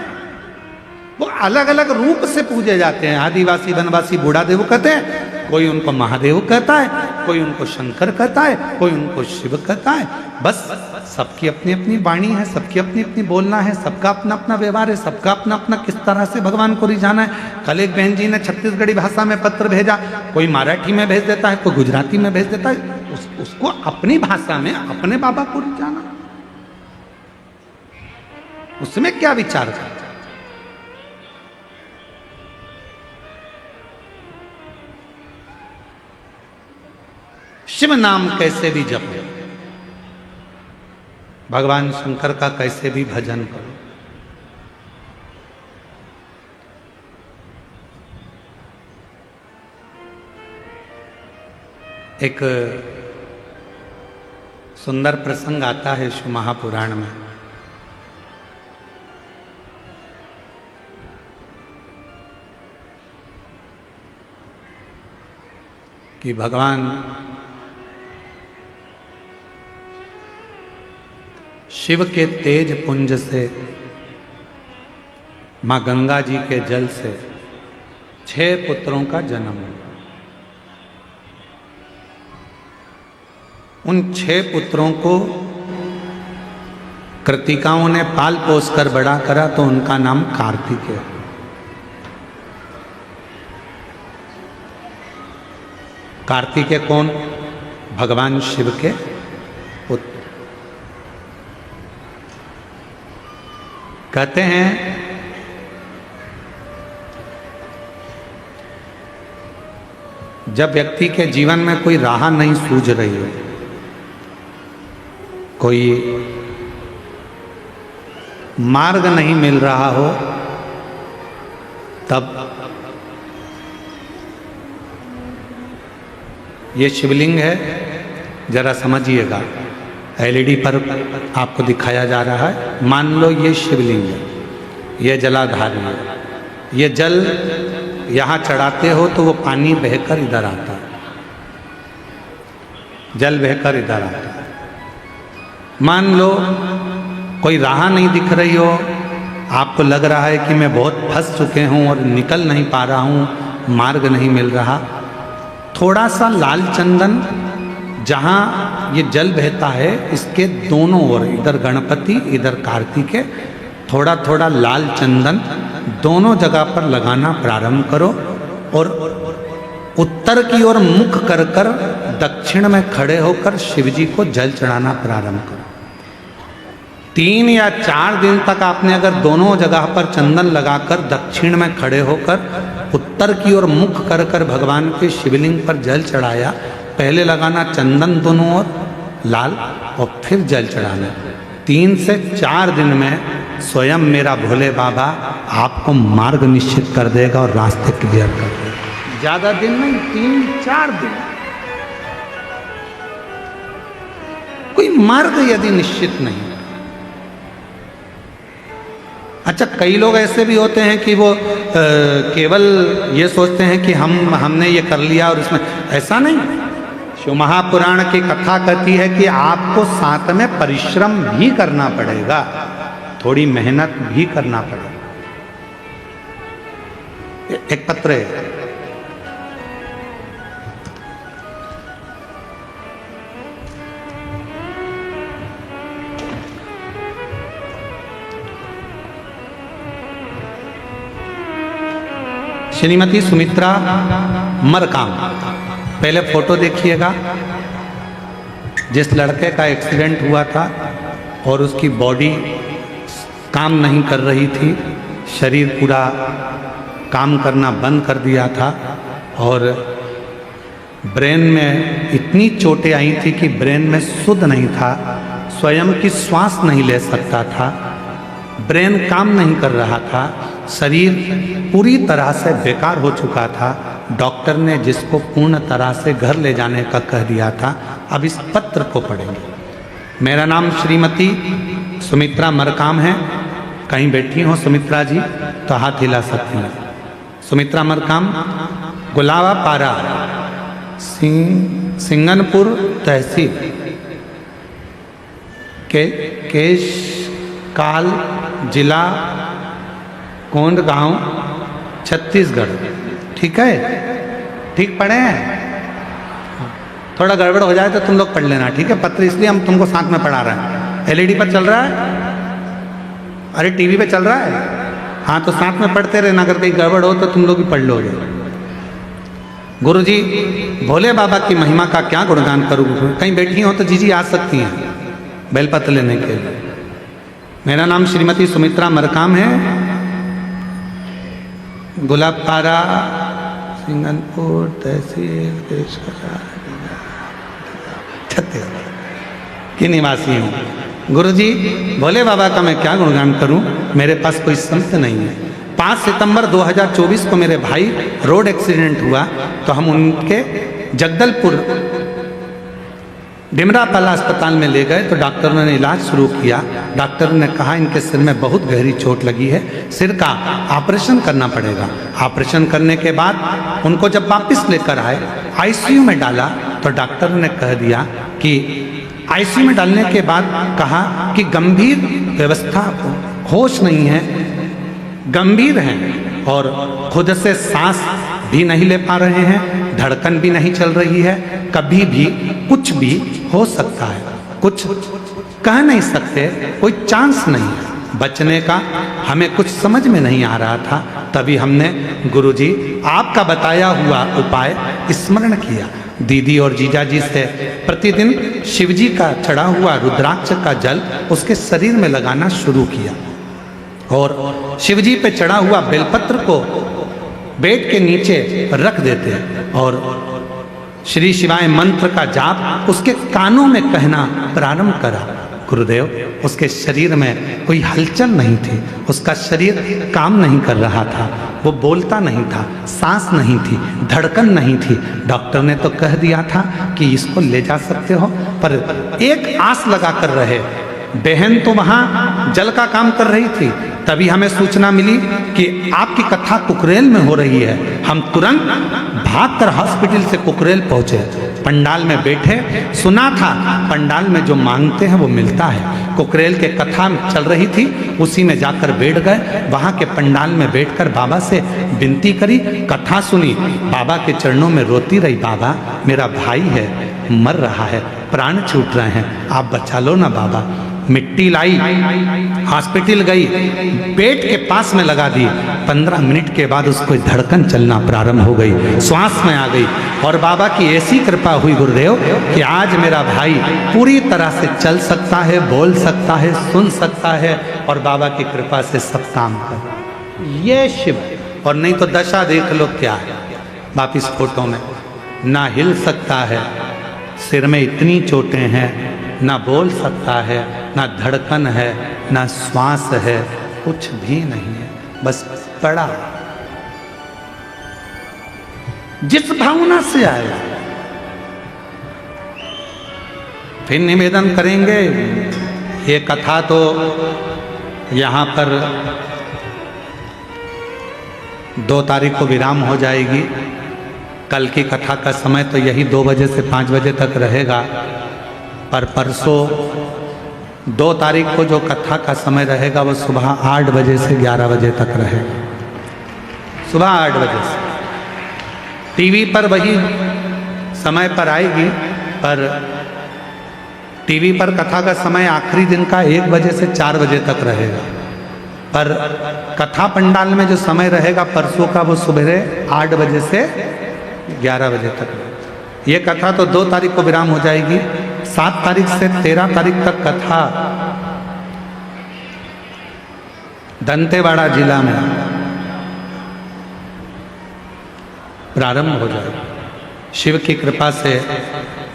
वो अलग अलग रूप से पूजे जाते हैं। आदिवासी वनवासी बूढ़ा देव कहते हैं, कोई उनको महादेव कहता है, कोई उनको शंकर कहता है, कोई उनको शिव कहता है। बस सबकी अपनी अपनी वाणी है, सबकी अपनी अपनी बोलना है, सबका अपना अपना व्यवहार है, सबका अपना अपना किस तरह से भगवान को रिझाना है। कल एक बहन जी ने छत्तीसगढ़ी भाषा में पत्र भेजा, कोई मराठी में भेज देता है, कोई गुजराती में भेज देता है। उसको अपनी भाषा में अपने बाबा को रिझाना, उसमें क्या विचार करता। शिव नाम कैसे भी जपो, भगवान शंकर का कैसे भी भजन करो। एक सुंदर प्रसंग आता है शिव महापुराण में। कि भगवान शिव के तेज पुंज से, मां गंगा जी के जल से 6 पुत्रों का जन्म हुआ। उन 6 पुत्रों को कृतिकाओं ने पाल पोस कर बड़ा करा तो उनका नाम कार्तिकेय। कार्तिकेय कौन? भगवान शिव के पुत्र। कहते हैं जब व्यक्ति के जीवन में कोई राह नहीं सूझ रही हो, कोई मार्ग नहीं मिल रहा हो, तब ये शिवलिंग है, जरा समझिएगा। एलईडी पर आपको दिखाया जा रहा है। मान लो ये शिवलिंग है, ये जलाधार है, ये जल यहाँ चढ़ाते हो तो वो पानी बहकर इधर आता है, जल बहकर इधर आता है। मान लो कोई राह नहीं दिख रही हो, आपको लग रहा है कि मैं बहुत फंस चुके हूँ और निकल नहीं पा रहा हूँ, मार्ग नहीं मिल रहा। थोड़ा सा लाल चंदन, जहाँ ये जल बहता है इसके दोनों ओर, इधर गणपति इधर कार्तिकेय, थोड़ा थोड़ा लाल चंदन दोनों जगह पर लगाना प्रारंभ करो और उत्तर की ओर मुख कर कर दक्षिण में खड़े होकर शिव जी को जल चढ़ाना प्रारंभ करो। 3 या 4 दिन तक आपने अगर दोनों जगह पर चंदन लगाकर दक्षिण में खड़े होकर उत्तर की ओर मुख कर कर भगवान के शिवलिंग पर जल चढ़ाया, पहले लगाना चंदन दोनों ओर लाल और फिर जल चढ़ाना। 3 से 4 दिन में स्वयं मेरा भोले बाबा आपको मार्ग निश्चित कर देगा और रास्ते क्लियर कर देगा। ज्यादा दिन नहीं, 3-4 दिन। कोई मार्ग यदि निश्चित नहीं। अच्छा, कई लोग ऐसे भी होते हैं कि वो केवल ये सोचते हैं कि हमने ये कर लिया और इसमें, ऐसा नहीं। शिव महापुराण की कथा कहती है कि आपको साथ में परिश्रम भी करना पड़ेगा, थोड़ी मेहनत भी करना पड़ेगा। एक पत्र है, श्रीमती सुमित्रा मरकाम। पहले फोटो देखिएगा। जिस लड़के का एक्सीडेंट हुआ था और उसकी बॉडी काम नहीं कर रही थी, शरीर पूरा काम करना बंद कर दिया था और ब्रेन में इतनी चोटें आई थी कि ब्रेन में शुद्ध नहीं था, स्वयं की श्वास नहीं ले सकता था, ब्रेन काम नहीं कर रहा था, शरीर पूरी तरह से बेकार हो चुका था। डॉक्टर ने जिसको पूर्ण तरह से घर ले जाने का कह दिया था। अब इस पत्र को पढ़ेंगे। मेरा नाम श्रीमती सुमित्रा मरकाम है। कहीं बैठी हो सुमित्रा जी तो हाथ हिला सकती हैं। सुमित्रा मरकाम, गुलावा पारा, सिंगनपुर तहसील, केशकाल जिला कोंडगांव, छत्तीसगढ़। ठीक है, ठीक पढ़े हैं? थोड़ा गड़बड़ हो जाए तो तुम लोग पढ़ लेना, ठीक है? पत्र इसलिए हम तुमको साथ में पढ़ा रहे हैं। एलईडी पर चल रहा है, अरे टीवी पे चल रहा है, हाँ तो साथ में पढ़ते रहना। अगर कहीं गड़बड़ हो तो तुम लोग भी पढ़ लोगे। गुरुजी, भोले बाबा की महिमा का क्या गुणगान करूँ? कहीं बैठी हो तो जीजी आ सकती हैं बेलपत्र लेने के लिए। मेरा नाम श्रीमती सुमित्रा मरकाम है, गुलाबपारा, सिंगनपुर तहसील, छत्तीसगढ़ की निवासी हूँ। गुरुजी, भोले बाबा का मैं क्या गुणगान करूं? मेरे पास कोई संत नहीं है। 5 सितंबर 2024 को मेरे भाई रोड एक्सीडेंट हुआ तो हम उनके जगदलपुर डिमरापाला अस्पताल में ले गए तो डॉक्टरों ने इलाज शुरू किया। डॉक्टर ने कहा इनके सिर में बहुत गहरी चोट लगी है, सिर का ऑपरेशन करना पड़ेगा। ऑपरेशन करने के बाद उनको जब वापस लेकर आए, आईसीयू में डाला तो डॉक्टर ने कह दिया कि आईसीयू में डालने के बाद कहा कि गंभीर व्यवस्था, होश नहीं है, गंभीर हैं और खुद से सांस भी नहीं ले पा रहे हैं, धड़कन भी नहीं चल रही है, कभी भी कुछ भी हो सकता है, कुछ कह नहीं सकते, कोई चांस नहीं है बचने का। हमें कुछ समझ में नहीं आ रहा था, तभी हमने गुरुजी आपका बताया हुआ उपाय स्मरण किया। दीदी और जीजा जी से प्रतिदिन शिवजी का चढ़ा हुआ रुद्राक्ष का जल उसके शरीर में लगाना शुरू किया और शिवजी पे चढ़ा हुआ बेलपत्र को बेड के नीचे रख देते और श्री शिवाय मंत्र का जाप उसके कानों में कहना प्रारंभ करा। गुरुदेव, उसके शरीर में कोई हलचल नहीं थी, उसका शरीर काम नहीं कर रहा था, वो बोलता नहीं था, सांस नहीं थी, धड़कन नहीं थी। डॉक्टर ने तो कह दिया था कि इसको ले जा सकते हो, पर एक आस लगा कर रहे। बहन तो वहाँ जल का काम कर रही थी, तभी हमें सूचना मिली कि आपकी कथा कुकरेल में हो रही है। हम तुरंत भागकर हॉस्पिटल से कुकरेल पहुँचे, पंडाल में बैठे, सुना था पंडाल में जो मांगते हैं वो मिलता है। कुकरेल के कथा चल रही थी, उसी में जाकर बैठ गए। वहाँ के पंडाल में बैठकर बाबा से विनती करी, कथा सुनी, बाबा के चरणों में रोती रही, बाबा मेरा भाई है, मर रहा है, प्राण छूट रहे हैं, आप बचा लो ना बाबा। मिट्टी लाई, हॉस्पिटल गई, पेट के पास में लगा दी। 15 मिनट के बाद उसको धड़कन चलना प्रारंभ हो गई, श्वास में आ गई। और बाबा की ऐसी कृपा हुई गुरुदेव कि आज मेरा भाई पूरी तरह से चल सकता है, बोल सकता है, सुन सकता है और बाबा की कृपा से सब काम कर। ये शिव। और नहीं तो दशा देख लो क्या है वापिस फोटो में, ना हिल सकता है, सिर में इतनी चोटें हैं, ना बोल सकता है, ना धड़कन है, ना श्वास है, कुछ भी नहीं है, बस पड़ा। जिस भावना से आया। फिर निवेदन करेंगे, ये कथा तो यहाँ पर 2 तारीख को विराम हो जाएगी। कल की कथा का समय तो यही 2 बजे से 5 बजे तक रहेगा, पर परसों 2 तारीख को जो कथा का समय रहेगा वो सुबह 8 बजे से 11 बजे तक रहेगा। सुबह 8 बजे से टीवी पर वही समय पर आएगी, पर टीवी पर कथा का समय आखिरी दिन का 1 बजे से 4 बजे तक रहेगा, पर कथा पंडाल में जो समय रहेगा परसों का वो सुबह 8 बजे से 11 बजे तक। ये कथा तो 2 तारीख को विराम हो जाएगी। 7 तारीख से 13 तारीख तक कथा दंतेवाड़ा जिला में प्रारंभ हो जाएगी। शिव की कृपा से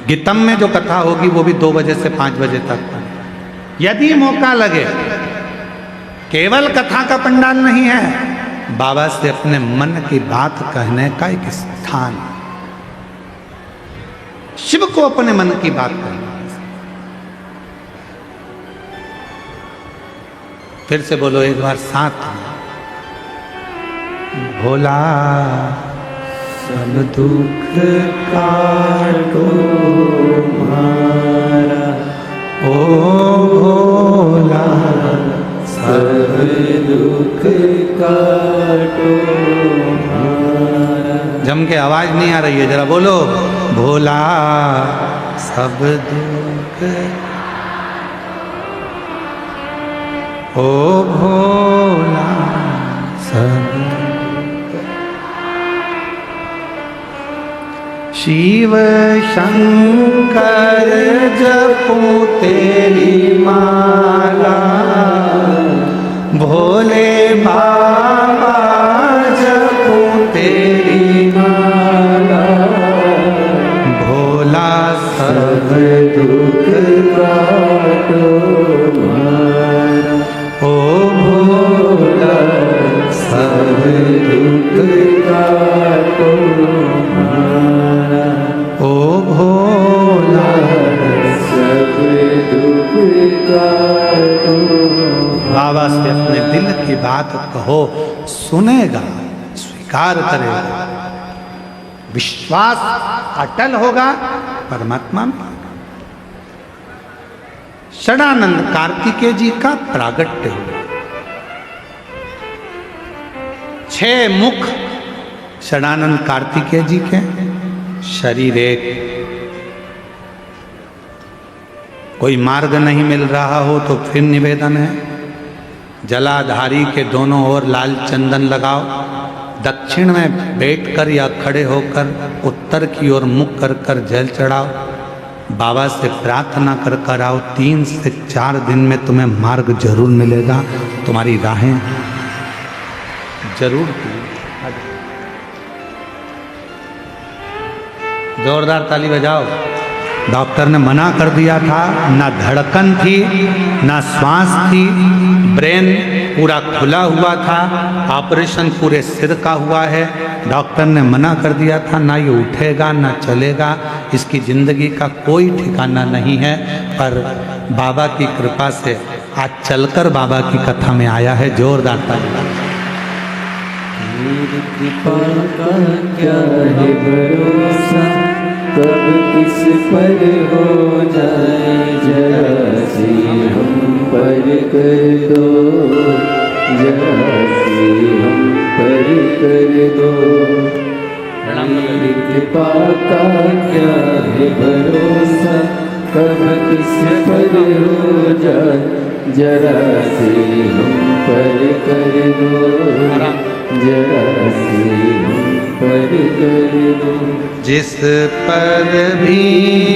गीतम में जो कथा होगी वो भी 2 बजे से 5 बजे तक। यदि मौका लगे, केवल कथा का पंडाल नहीं है, बाबा से अपने मन की बात कहने का एक स्थान, शिव को अपने मन की बात कहना। फिर से बोलो एक बार साथ, भोला सब दुख काटो मारा, ओ भोला सब दुख काटो मारा। जम के आवाज नहीं आ रही है, जरा बोलो, भोला सब दुख, ओ भोला सब। शिव शंकर जपो तेरी माला, भोले बाबा जपो तेरी माला, भोला सब दुख काटो मारा, ओ भोला सब दुख काटो मारा, ओ भोला सब दुख काटो। बाबा से अपने दिल की बात कहो, सुनेगा, स्वीकार करेगा, विश्वास अटल होगा परमात्मा में। षडानंद कार्तिकेय जी का प्रागट्य हुआ। 6 मुख षडानंद कार्तिकेय जी के, शरीर एक। कोई मार्ग नहीं मिल रहा हो तो फिर निवेदन है, जलाधारी के दोनों ओर लाल चंदन लगाओ, दक्षिण में बैठकर या खड़े होकर उत्तर की ओर मुख कर कर जल चढ़ाओ, बाबा से प्रार्थना कर कर आओ। 3 से 4 दिन में तुम्हें मार्ग जरूर मिलेगा, तुम्हारी राहें जरूर खुलेंगी। जोरदार ताली बजाओ। डॉक्टर ने मना कर दिया था, ना धड़कन थी, ना श्वास थी, ब्रेन पूरा खुला हुआ था, ऑपरेशन पूरे सिर का हुआ है। डॉक्टर ने मना कर दिया था, ना ये उठेगा ना चलेगा, इसकी ज़िंदगी का कोई ठिकाना नहीं है। पर बाबा की कृपा से आज चलकर बाबा की कथा में आया है। जोरदार ताली। मेरी कृपा का क्या है भरोसा, कब किस पर हो जाए, जरा सी हम पर कर दो, जरा सी हम पर कर दो। मेरी कृपा का क्या है भरोसा, कब किस पर हो जाए जरा सी हम पर कर दो, जरा सी हम पर कर दो। जिस पर भी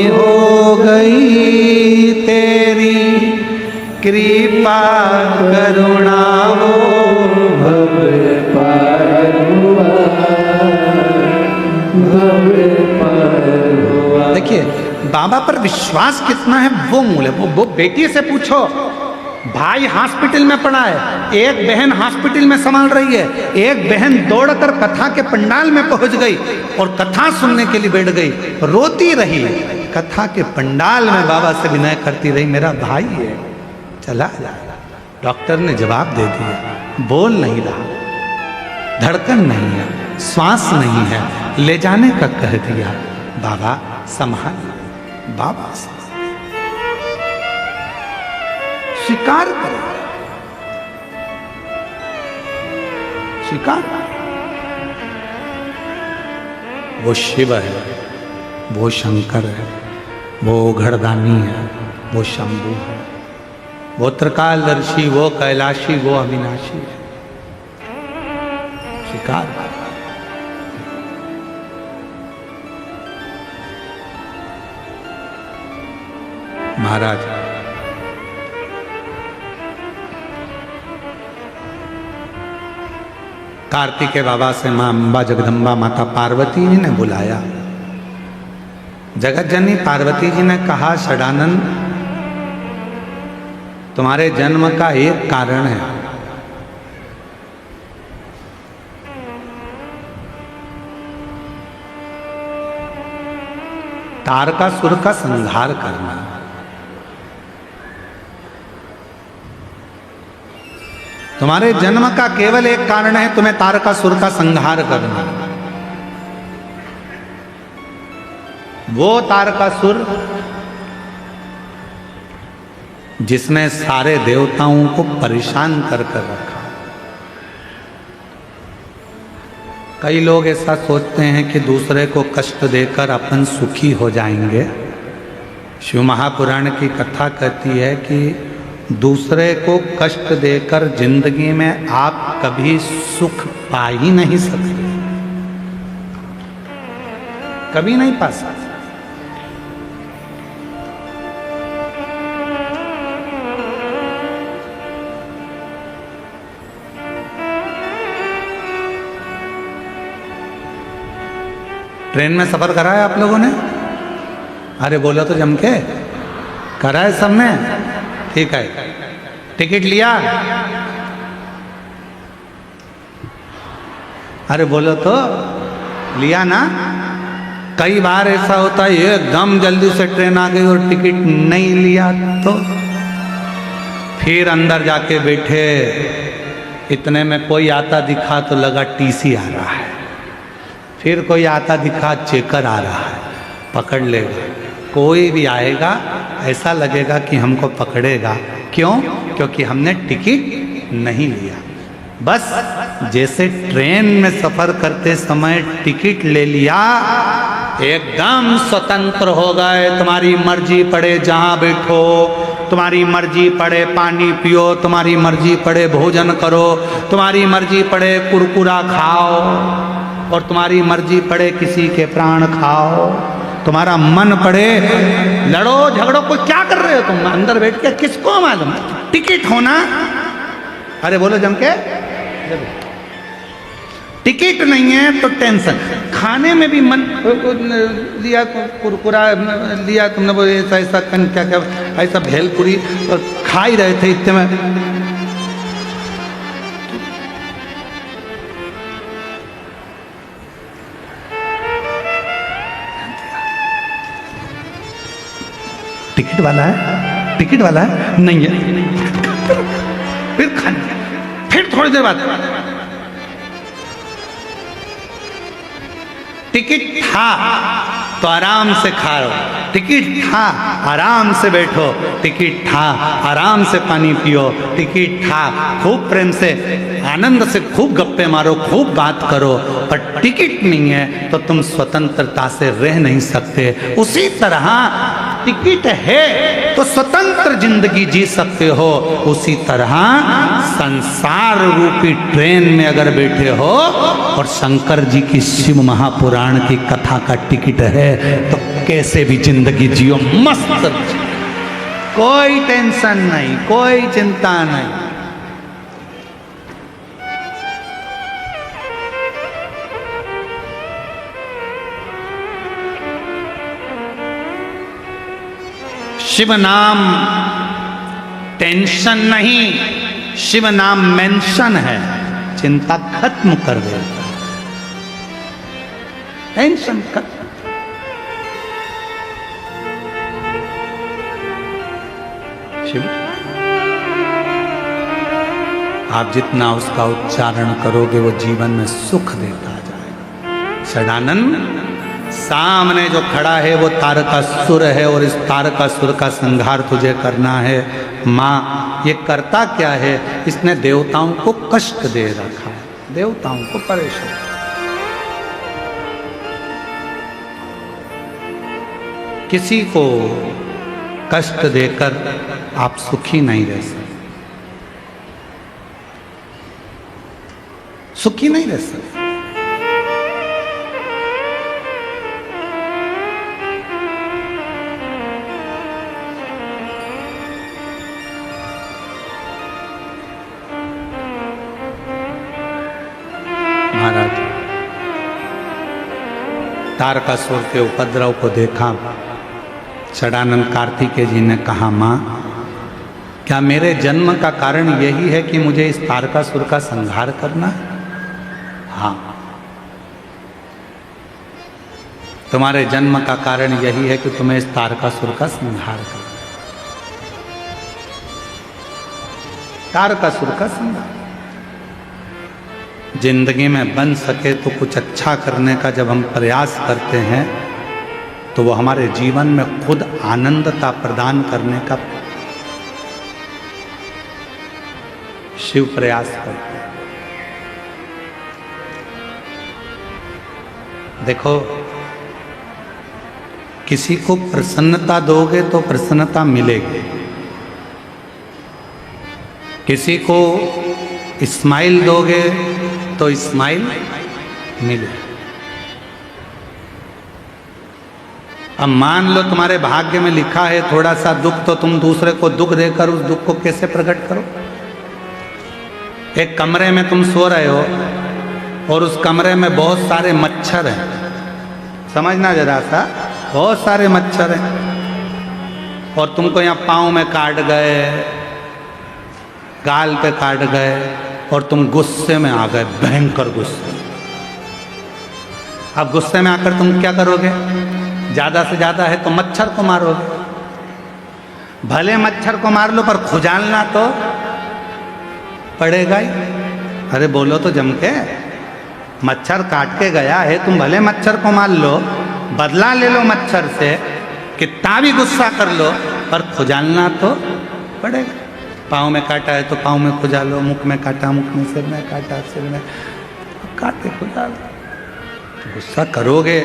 हो गई तेरी कृपा करुणा वो भव पार हुआ, भव पार हुआ। देखिए बाबा पर विश्वास कितना है वो मूल है। वो बेटी से पूछो, भाई हॉस्पिटल में पड़ा है, एक बहन हॉस्पिटल में संभाल रही है, एक बहन दौड़कर कथा के पंडाल में पहुंच गई और कथा सुनने के लिए बैठ गई, रोती रही कथा के पंडाल में, बाबा से विनय करती रही मेरा भाई है चला जा। डॉक्टर ने जवाब दे दिया, बोल नहीं रहा, धड़कन नहीं है, श्वास नहीं है, ले जाने का कह दिया, बाबा संभाल, बाबा स्वीकार करो, स्वीकार। वो शिव है, वो शंकर है, वो घड़दानी है, वो शंभु है, वो त्रिकालदर्शी, वो कैलाशी, वो अविनाशी है। स्वीकार करो। महाराज कार्तिकेय बाबा से मां अम्बा जगदम्बा माता पार्वती जी ने बुलाया। जगत जननी पार्वती जी ने कहा, षडानंद तुम्हारे जन्म का एक कारण है, तारकासुर का संहार करना। तुम्हारे जन्म का केवल एक कारण है, तुम्हें तारकासुर का संहार करना। वो तारकासुर जिसने सारे देवताओं को परेशान कर कर रखा। कई लोग ऐसा सोचते हैं कि दूसरे को कष्ट देकर अपन सुखी हो जाएंगे। शिव महापुराण की कथा कहती है कि दूसरे को कष्ट देकर जिंदगी में आप कभी सुख पा ही नहीं सकते, कभी नहीं पा सकते। ट्रेन में सफर करा है आप लोगों ने? अरे बोलो तो जम के, करा है सबने? ठीक है, टिकट लिया? अरे बोलो तो, लिया ना? कई बार ऐसा होता है एकदम जल्दी से ट्रेन आ गई और टिकट नहीं लिया तो फिर अंदर जाके बैठे, इतने में कोई आता दिखा तो लगा टीसी आ रहा है, फिर कोई आता दिखा चेकर आ रहा है, पकड़ लेगा। कोई भी आएगा ऐसा लगेगा कि हमको पकड़ेगा, क्यों? क्योंकि हमने टिकट नहीं लिया। बस जैसे ट्रेन में सफर करते समय टिकट ले लिया, एकदम स्वतंत्र हो गए। तुम्हारी मर्जी पड़े जहाँ बैठो, तुम्हारी मर्जी पड़े पानी पियो, तुम्हारी मर्जी पड़े भोजन करो, तुम्हारी मर्जी पड़े कुरकुरा खाओ और तुम्हारी मर्जी पड़े किसी के प्राण खाओ, तुम्हारा मन पड़े लड़ो झगड़ो। कोई क्या कर रहे हो तुम अंदर बैठ के, किसको मालूम? टिकट होना। अरे बोलो जम के, टिकट नहीं है तो टेंशन। खाने में भी मन लिया, कुरकुरा लिया तुमने, वो ऐसा ऐसा क्या क्या ऐसा भेलपुरी और खा ही रहे थे इतने में टिकट वाला है, टिकट वाला है नहीं है, फिर खा, फिर थोड़ी देर बाद टिकट था तो आराम से खाओ, टिकट था आराम से बैठो, टिकट था आराम से पानी पियो, टिकट था खूब प्रेम से आनंद से खूब गप्पे मारो, खूब बात करो। पर टिकट नहीं है तो तुम स्वतंत्रता से रह नहीं सकते। उसी तरह टिकट है तो स्वतंत्र जिंदगी जी सकते हो, उसी तरह संसार रूपी ट्रेन में अगर बैठे हो और शंकर जी की शिव महापुराण की कथा का टिकट है तो कैसे भी जिंदगी जियो, मस्त, कोई टेंशन नहीं, कोई चिंता नहीं। शिव नाम टेंशन नहीं, शिव नाम मेंशन है, चिंता खत्म कर देता, टेंशन खत्म। शिव आप जितना उसका उच्चारण करोगे वो जीवन में सुख देता जाएगा। षडानंद सामने जो खड़ा है वो तारकासुर है और इस तारकासुर का संहार तुझे करना है। माँ ये करता क्या है, इसने देवताओं को कष्ट दे रखा है, देवताओं को परेशान। किसी को कष्ट देकर आप सुखी नहीं रह सकते, सुखी नहीं रह सकते। महाराज तारकासुर के उपद्रव को देखा, षडानंद कार्तिकेय जी ने कहा, माँ क्या मेरे जन्म का कारण यही है कि मुझे इस तारकासुर का संहार करना है? हाँ, तुम्हारे जन्म का कारण यही है कि तुम्हें इस तारकासुर का संहार करना, तारकासुर का संहार। जिंदगी में बन सके तो कुछ अच्छा करने का जब हम प्रयास करते हैं तो वो हमारे जीवन में खुद आनंदता प्रदान करने का शिव प्रयास करते हैं। देखो, किसी को प्रसन्नता दोगे तो प्रसन्नता मिलेगी, किसी को स्माइल दोगे तो स्माइल मिले। अब मान लो तुम्हारे भाग्य में लिखा है थोड़ा सा दुख, तो तुम दूसरे को दुख देकर उस दुख को कैसे प्रकट करो? एक कमरे में तुम सो रहे हो और उस कमरे में बहुत सारे मच्छर हैं, समझना जरा सा, बहुत सारे मच्छर हैं और तुमको यहाँ पाँव में काट गए, गाल पे काट गए और तुम गुस्से में आ गए, भयंकर गुस्से। अब गुस्से में आकर तुम क्या करोगे? ज़्यादा से ज़्यादा है तो मच्छर को मारोगे, भले मच्छर को मार लो पर खुजालना तो पड़ेगा ही। अरे बोलो तो जम के, मच्छर काट के गया है, तुम भले मच्छर को मार लो, बदला ले लो मच्छर से, कितना भी गुस्सा कर लो पर खुजालना तो पड़ेगा। पाँव में काटा है तो पाँव में खुजा लो, मुख में काटा मुख में, सिर में काटा सिर में काटे, खुजा लो। गुस्सा करोगे,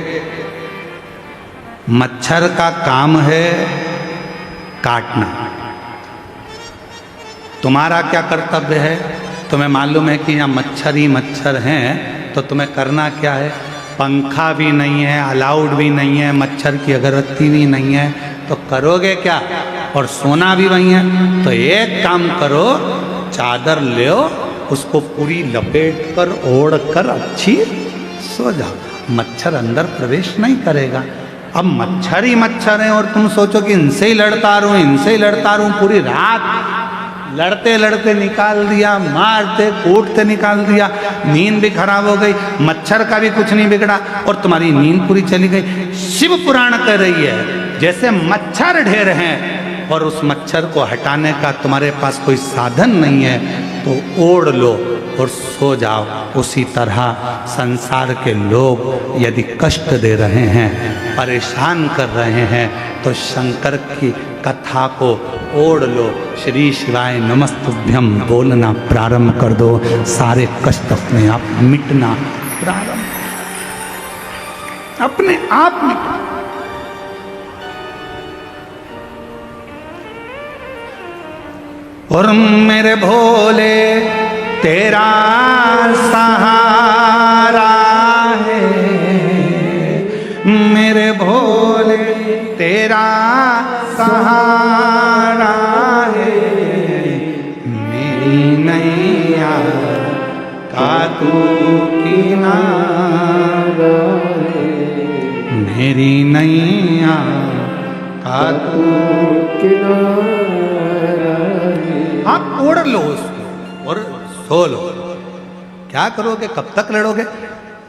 मच्छर का काम है काटना, तुम्हारा क्या कर्तव्य है? तुम्हें मालूम है कि यहाँ मच्छर ही मच्छर हैं, तो तुम्हें करना क्या है? पंखा भी नहीं है, अलाउड भी नहीं है, मच्छर की अगरबत्ती भी नहीं है, तो करोगे क्या? और सोना भी वही है, तो एक काम करो, चादर ले, उसको पूरी लपेट कर ओढ़ कर अच्छी सो जाओ, मच्छर अंदर प्रवेश नहीं करेगा। अब मच्छर ही मच्छर हैं और तुम सोचो कि इनसे ही लड़ता रहूं, इनसे ही लड़ता रहूं, पूरी रात लड़ते लड़ते निकाल दिया, मारते कूटते निकाल दिया, नींद भी खराब हो गई, मच्छर का भी कुछ नहीं बिगड़ा और तुम्हारी नींद पूरी चली गई। शिव पुराण कह रही है जैसे मच्छर ढेर हैं और उस मच्छर को हटाने का तुम्हारे पास कोई साधन नहीं है तो ओढ़ लो और सो जाओ। उसी तरह संसार के लोग यदि कष्ट दे रहे हैं, परेशान कर रहे हैं, तो शंकर की कथा को ओढ़ लो, श्री शिवाय नमस्तुभ्यम बोलना प्रारंभ कर दो, सारे कष्ट अपने आप मिटना प्रारंभ, अपने आप मिट। और मेरे भोले तेरा सहारा है, मेरे भोले तेरा सहारा है, मेरी नैया का तू किनारा है, मेरी नैया का तू किनारा है। आप ओढ़ लो उसको और सो लो। क्या करोगे, कब तक लड़ोगे?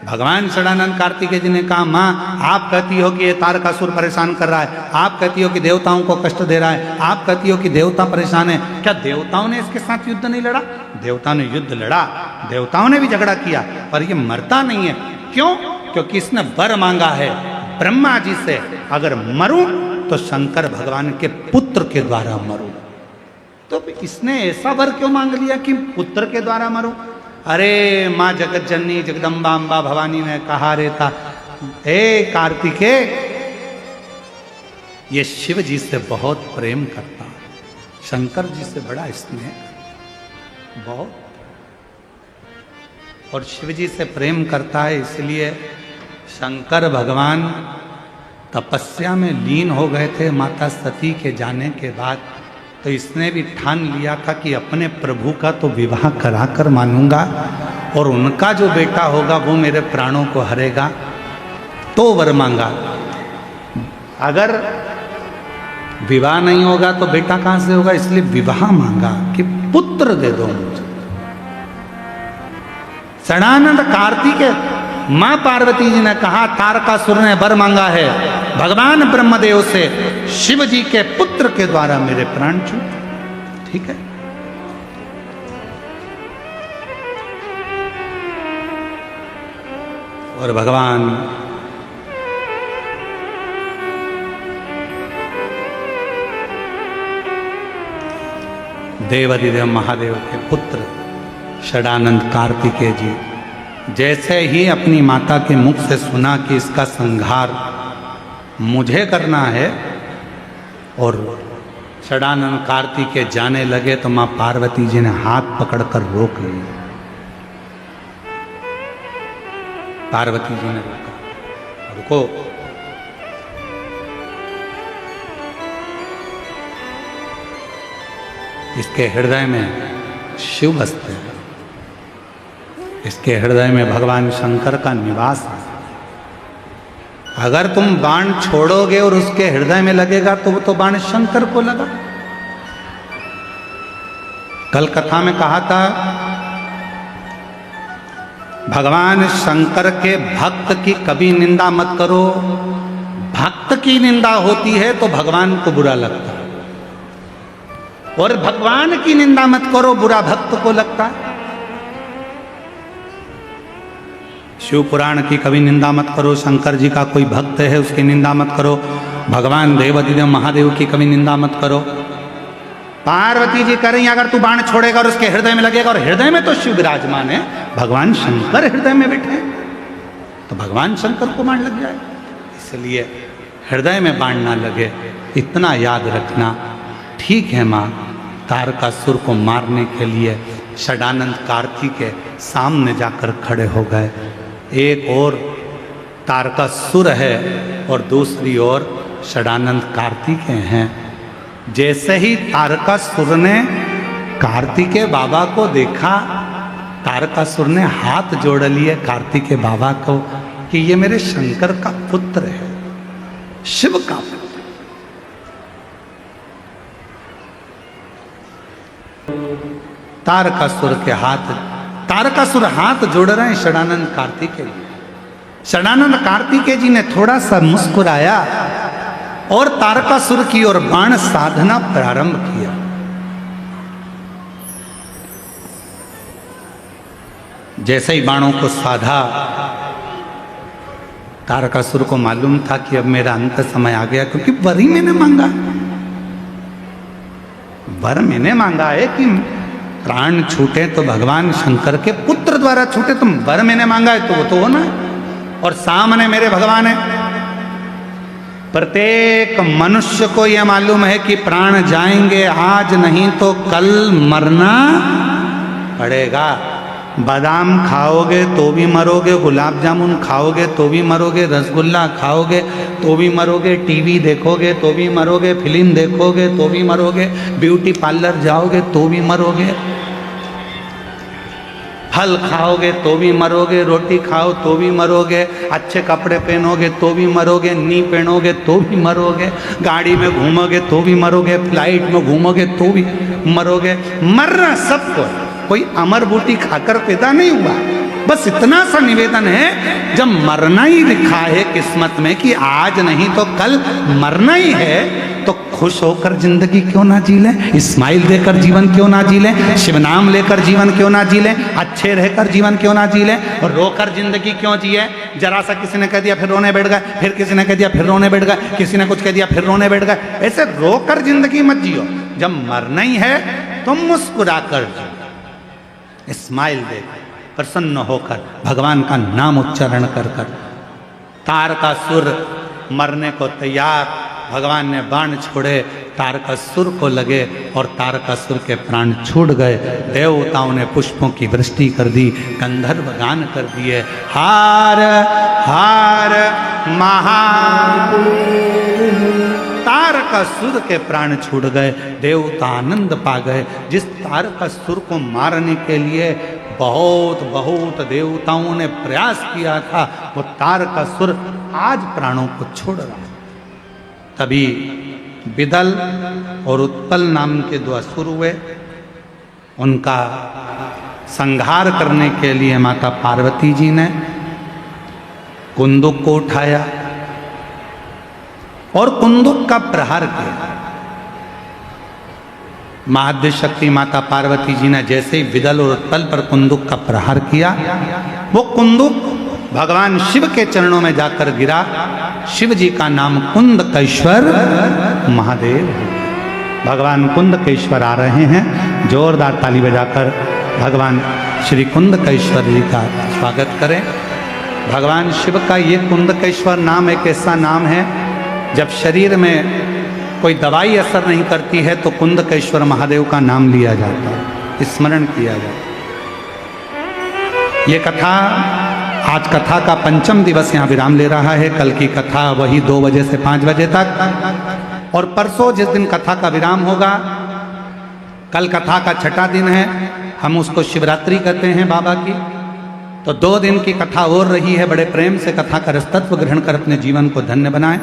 भगवान षडानंद कार्तिकेय जी ने कहा, माँ आप कहती हो कि ये तारकासुर परेशान कर रहा है, आप कहती हो कि देवताओं को कष्ट दे रहा है, आप कहती हो कि देवता परेशान है, क्या देवताओं ने इसके साथ युद्ध नहीं लड़ा? देवताओं ने युद्ध लड़ा, देवताओं ने भी झगड़ा किया, पर ये मरता नहीं है। क्यों? क्योंकि इसने वर मांगा है ब्रह्मा जी से, अगर मरूं तो शंकर भगवान के पुत्र के द्वारा मरूं। तो इसने ऐसा वर क्यों मांग लिया कि पुत्र के द्वारा मरूं? अरे माँ जगत जननी जगदम्बा अम्बा भवानी ने कहा रहता, हे कार्तिकेय, ये शिव जी से बहुत प्रेम करता, शंकर जी से बड़ा स्नेह बहुत, और शिव जी से प्रेम करता है, इसलिए शंकर भगवान तपस्या में लीन हो गए थे माता सती के जाने के बाद। तो इसने भी ठान लिया था कि अपने प्रभु का तो विवाह कराकर मानूंगा, और उनका जो बेटा होगा वो मेरे प्राणों को हरेगा। तो वर मांगा, अगर विवाह नहीं होगा तो बेटा कहां से होगा, इसलिए विवाह मांगा कि पुत्र दे दो मुझे। षडानंद कार्तिकेय मां पार्वती जी ने कहा, तारकासुर ने वर मांगा है भगवान ब्रह्मदेव से, शिव जी के पुत्र के द्वारा मेरे प्राण छूट। ठीक है, और भगवान देवाधिदेव महादेव के पुत्र षडानंद कार्तिकेय जी जैसे ही अपनी माता के मुख से सुना कि इसका संहार मुझे करना है, और षडानंद कार्तिकेय जाने लगे, तो मां पार्वती जी ने हाथ पकड़कर रोक लिया। पार्वती जी ने रोका, रुको, इसके हृदय में शिव बसते हैं, इसके हृदय में भगवान शंकर का निवास है। अगर तुम बाण छोड़ोगे और उसके हृदय में लगेगा तो वो तो बाण शंकर को लगा। कल कथा में कहा था, भगवान शंकर के भक्त की कभी निंदा मत करो, भक्त की निंदा होती है तो भगवान को बुरा लगता है, और भगवान की निंदा मत करो, बुरा भक्त को लगता है। शिव पुराण की कभी निंदा मत करो, शंकर जी का कोई भक्त है उसकी निंदा मत करो, भगवान देवाधिदेव महादेव की कभी निंदा मत करो। पार्वती जी कह रही हैं, अगर तू बाण छोड़ेगा और उसके हृदय में लगेगा, और हृदय में तो शिव विराजमान है, भगवान शंकर हृदय में बैठे हैं, तो भगवान शंकर को बाण लग जाए, इसलिए हृदय में बाण ना लगे, इतना याद रखना। ठीक है माँ, तारकासुर को मारने के लिए षडानंद कार्तिकेय सामने जाकर खड़े हो गए। एक और तारकासुर है और दूसरी ओर षडानंद कार्तिकेय हैं। जैसे ही तारकासुर ने कार्तिकेय बाबा को देखा, तारकासुर ने हाथ जोड़ लिए कार्तिकेय बाबा को कि ये मेरे शंकर का पुत्र है, शिव का पुत्र। तारकासुर हाथ जोड़ रहे हैं षडानंद कार्तिकेय जी। षडानंद कार्तिकेय जी ने थोड़ा सा मुस्कुराया और तारकासुर की ओर बाण साधना प्रारंभ किया। जैसे ही बाणों को साधा, तारकासुर को मालूम था कि अब मेरा अंत समय आ गया, क्योंकि वर ही मैंने मांगा, वर मैंने मांगा है कि प्राण छूटे तो भगवान शंकर के पुत्र द्वारा छूटे, तुम वर मैंने मांगा है तो वो तो होना है, और सामने मेरे भगवान है। प्रत्येक मनुष्य को यह मालूम है कि प्राण जाएंगे, आज नहीं तो कल मरना पड़ेगा। बादाम खाओगे तो भी मरोगे, गुलाब जामुन खाओगे तो भी मरोगे, रसगुल्ला खाओगे तो भी मरोगे, टीवी देखोगे तो भी मरोगे, फिल्म देखोगे तो भी मरोगे, ब्यूटी पार्लर जाओगे तो भी मरोगे, फल खाओगे तो भी मरोगे, रोटी खाओ तो भी मरोगे, अच्छे कपड़े पहनोगे तो भी मरोगे, नहीं पहनोगे तो भी मरोगे, गाड़ी में घूमोगे तो भी मरोगे, फ्लाइट में घूमोगे तो भी मरोगे। मरना सबको, कोई अमर बूटी खाकर पैदा नहीं हुआ। बस इतना सा निवेदन है, जब मरना ही लिखा है किस्मत में कि आज नहीं तो कल मरना ही है, तो खुश होकर जिंदगी क्यों ना जी लें, स्माइल देकर जीवन क्यों ना जी लें, शिव नाम लेकर जीवन क्यों ना जी लें, अच्छे रहकर जीवन क्यों ना जी लें, और रोकर जिंदगी क्यों जिए। जरा सा किसी ने कह दिया फिर रोने बैठ गए, फिर किसी ने कह दिया फिर रोने बैठ गए, किसी ने कुछ कह दिया फिर रोने बैठ गए। ऐसे रोकर जिंदगी मत जियो। जब मरना ही है तो मुस्कुरा कर जियो, स्माइल देकर, प्रसन्न होकर, भगवान का नाम उच्चारण कर कर। तारकासुर मरने को तैयार, भगवान ने बाण छोड़े, तारकासुर को लगे और तारकासुर के प्राण छूट गए। देवताओं ने पुष्पों की वृष्टि कर दी, गंधर्व गान कर दिए, हार हार महादेव। तारकासुर के प्राण छूट गए, देवता आनंद पा गए। जिस तारकासुर को मारने के लिए बहुत बहुत देवताओं ने प्रयास किया था, वो तारकासुर आज प्राणों को छोड़ रहा है। तभी विदल और उत्पल नाम के दो असुर हुए, उनका संहार करने के लिए माता पार्वती जी ने कुंदुक को उठाया और कुंदुक का प्रहार किया। महाद्य शक्ति माता पार्वती जी ने जैसे ही विदल और उत्पल पर कुंदुक का प्रहार किया, वो कुंदुक भगवान शिव के चरणों में जाकर गिरा। शिव जी का नाम कुंदकेश्वर महादेव। भगवान कुंदकेश्वर आ रहे हैं, जोरदार ताली बजाकर भगवान श्री कुंदकेश्वर जी का स्वागत करें। भगवान शिव का ये कुंदकेश्वर नाम एक ऐसा नाम है, जब शरीर में कोई दवाई असर नहीं करती है तो कुंदकेश्वर महादेव का नाम लिया जाता है, स्मरण किया जाता है। ये कथा, आज कथा का पंचम दिवस यहाँ विराम ले रहा है। कल की कथा वही 2 बजे से 5 बजे तक, और परसों जिस दिन कथा का विराम होगा, कल कथा का छठा दिन है, हम उसको शिवरात्रि कहते हैं बाबा की। तो 2 दिन की कथा हो रही है, बड़े प्रेम से कथा का रसतत्व ग्रहण कर अपने जीवन को धन्य बनाएं।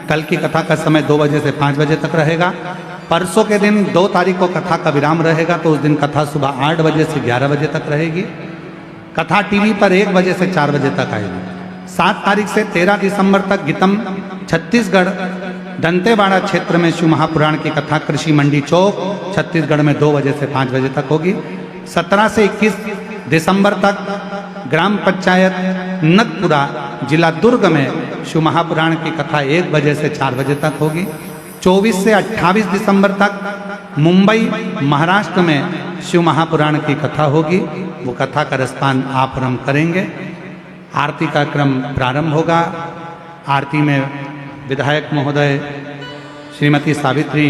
कल की कथा का समय 2 बजे से 5 बजे तक रहेगा। परसों के दिन 2 तारीख को कथा का विराम रहेगा, तो उस दिन कथा सुबह 8 बजे से 11 बजे तक रहेगी। कथा टीवी पर 1 बजे से 4 बजे तक आएगी। 7 तारीख से 13 दिसंबर तक गीतम छत्तीसगढ़ दंतेवाड़ा क्षेत्र में शिव महापुराण की कथा कृषि मंडी चौक छत्तीसगढ़ में 2 बजे से 5 बजे तक होगी। 17 से 21 दिसंबर तक ग्राम पंचायत नगपुरा जिला दुर्ग में शिव महापुराण की कथा 1 बजे से 4 बजे तक होगी। 24 से 28 दिसंबर तक मुंबई महाराष्ट्र में शिव महापुराण की कथा होगी। वो कथा का रसपान आप और हम करेंगे। आरती का क्रम प्रारंभ होगा। आरती में विधायक महोदय श्रीमती सावित्री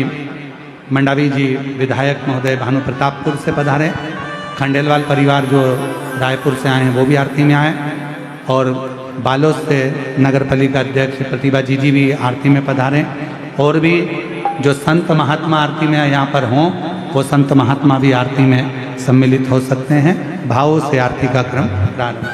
मंडावी जी, विधायक महोदय भानु प्रतापपुर से पधारे। खंडेलवाल परिवार जो रायपुर से आए हैं वो भी आरती में आए, और बालोद से नगर पालिका अध्यक्ष प्रतिभा जी भी आरती में पधारें। और भी जो संत महात्मा आरती में यहाँ पर हों, वो संत महात्मा भी आरती में सम्मिलित हो सकते हैं। भावों से आरती का क्रम प्रारंभ।